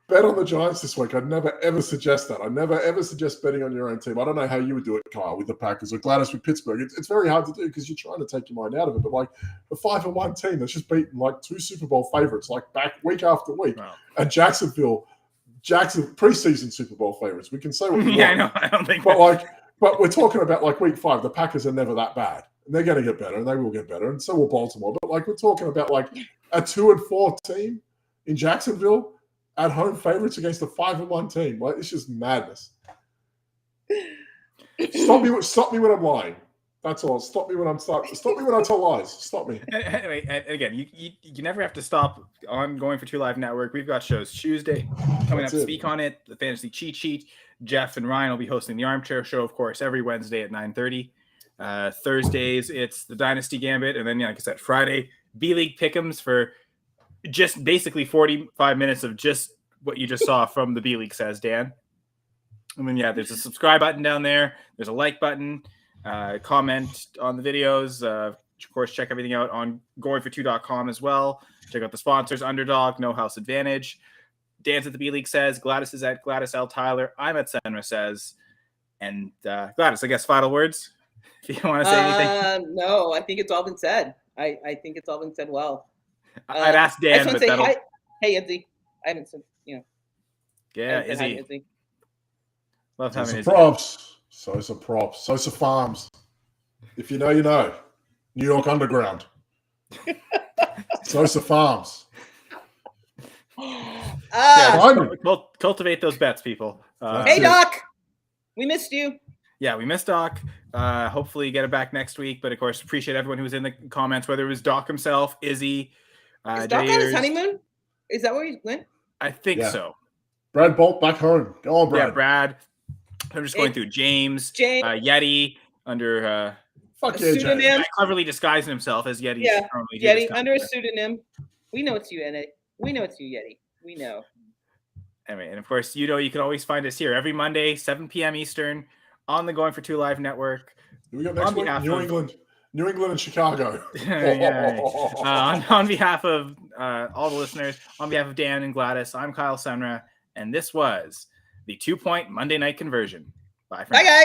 Bet on the Giants this week. I'd never, ever suggest that. I'd never, ever suggest betting on your own team. I don't know how you would do it, Kyle, with the Packers or Gladys with Pittsburgh. It's very hard to do because you're trying to take your mind out of it. But like a 5-1 team that's just beaten like 2 Super Bowl favorites, like back week after week. Wow. And Jackson preseason Super Bowl favorites. We can say what we want. Yeah, I know. I don't think But we're talking about like week 5. The Packers are never that bad. And they're going to get better and they will get better. And so will Baltimore. But like we're talking about like a 2-4 team in Jacksonville at home favorites against a 5-1 team. Like it's just madness. Stop me when I'm lying. That's all. Stop me when I tell lies. Stop me. Anyway, and again, you never have to stop on Going for Two Live Network. We've got shows Tuesday coming up to speak on it. The Fantasy Cheat Sheet. Jeff and Ryan will be hosting the Armchair Show, of course, every Wednesday at 9:30. Thursdays, it's the Dynasty Gambit. And then, like I said, Friday, B-League Pick'ems for just basically 45 minutes of just what you just saw from the B-League, says Dan. And then, there's a subscribe button down there. There's a like button. Comment on the videos. Of course, check everything out on goingfor2.com as well. Check out the sponsors, Underdog, No House Advantage. Dan's at the B-League says. Gladys is at Gladys L. Tyler. I'm at Senra says. And Gladys, I guess final words, if you want to say anything. No, I think it's all been said. I think it's all been said well. I'd ask Dan, but that'll... Hey, Izzy. I haven't said, Yeah, Izzy. Love having Izzy. Props. Sosa props. Sosa Farms. If you know, you know. New York Underground. Sosa Farms. Cultivate those bets, people. Hey, Doc. We missed you. Yeah, we missed Doc. Hopefully get it back next week. But, of course, appreciate everyone who was in the comments, whether it was Doc himself, Izzy. Is Doc on his honeymoon? Is that where he went? I think so. Brad Bolt back home. Go on, Brad. Yeah, Brad. I'm just going through James. Yeti under pseudonym. Cleverly disguising himself as Yeti. Yeah, Yeti under a pseudonym. We know it's you, Yeti. We know it's you, Yeti. We know. Anyway, and of course, you can always find us here every Monday, 7 p.m. Eastern, on the Going for Two Live Network. We got next week, New England and Chicago. On behalf of all the listeners, on behalf of Dan and Gladys, I'm Kyle Senra, and this was the 2-Point Monday Night Conversion. Bye for now. Bye, guys.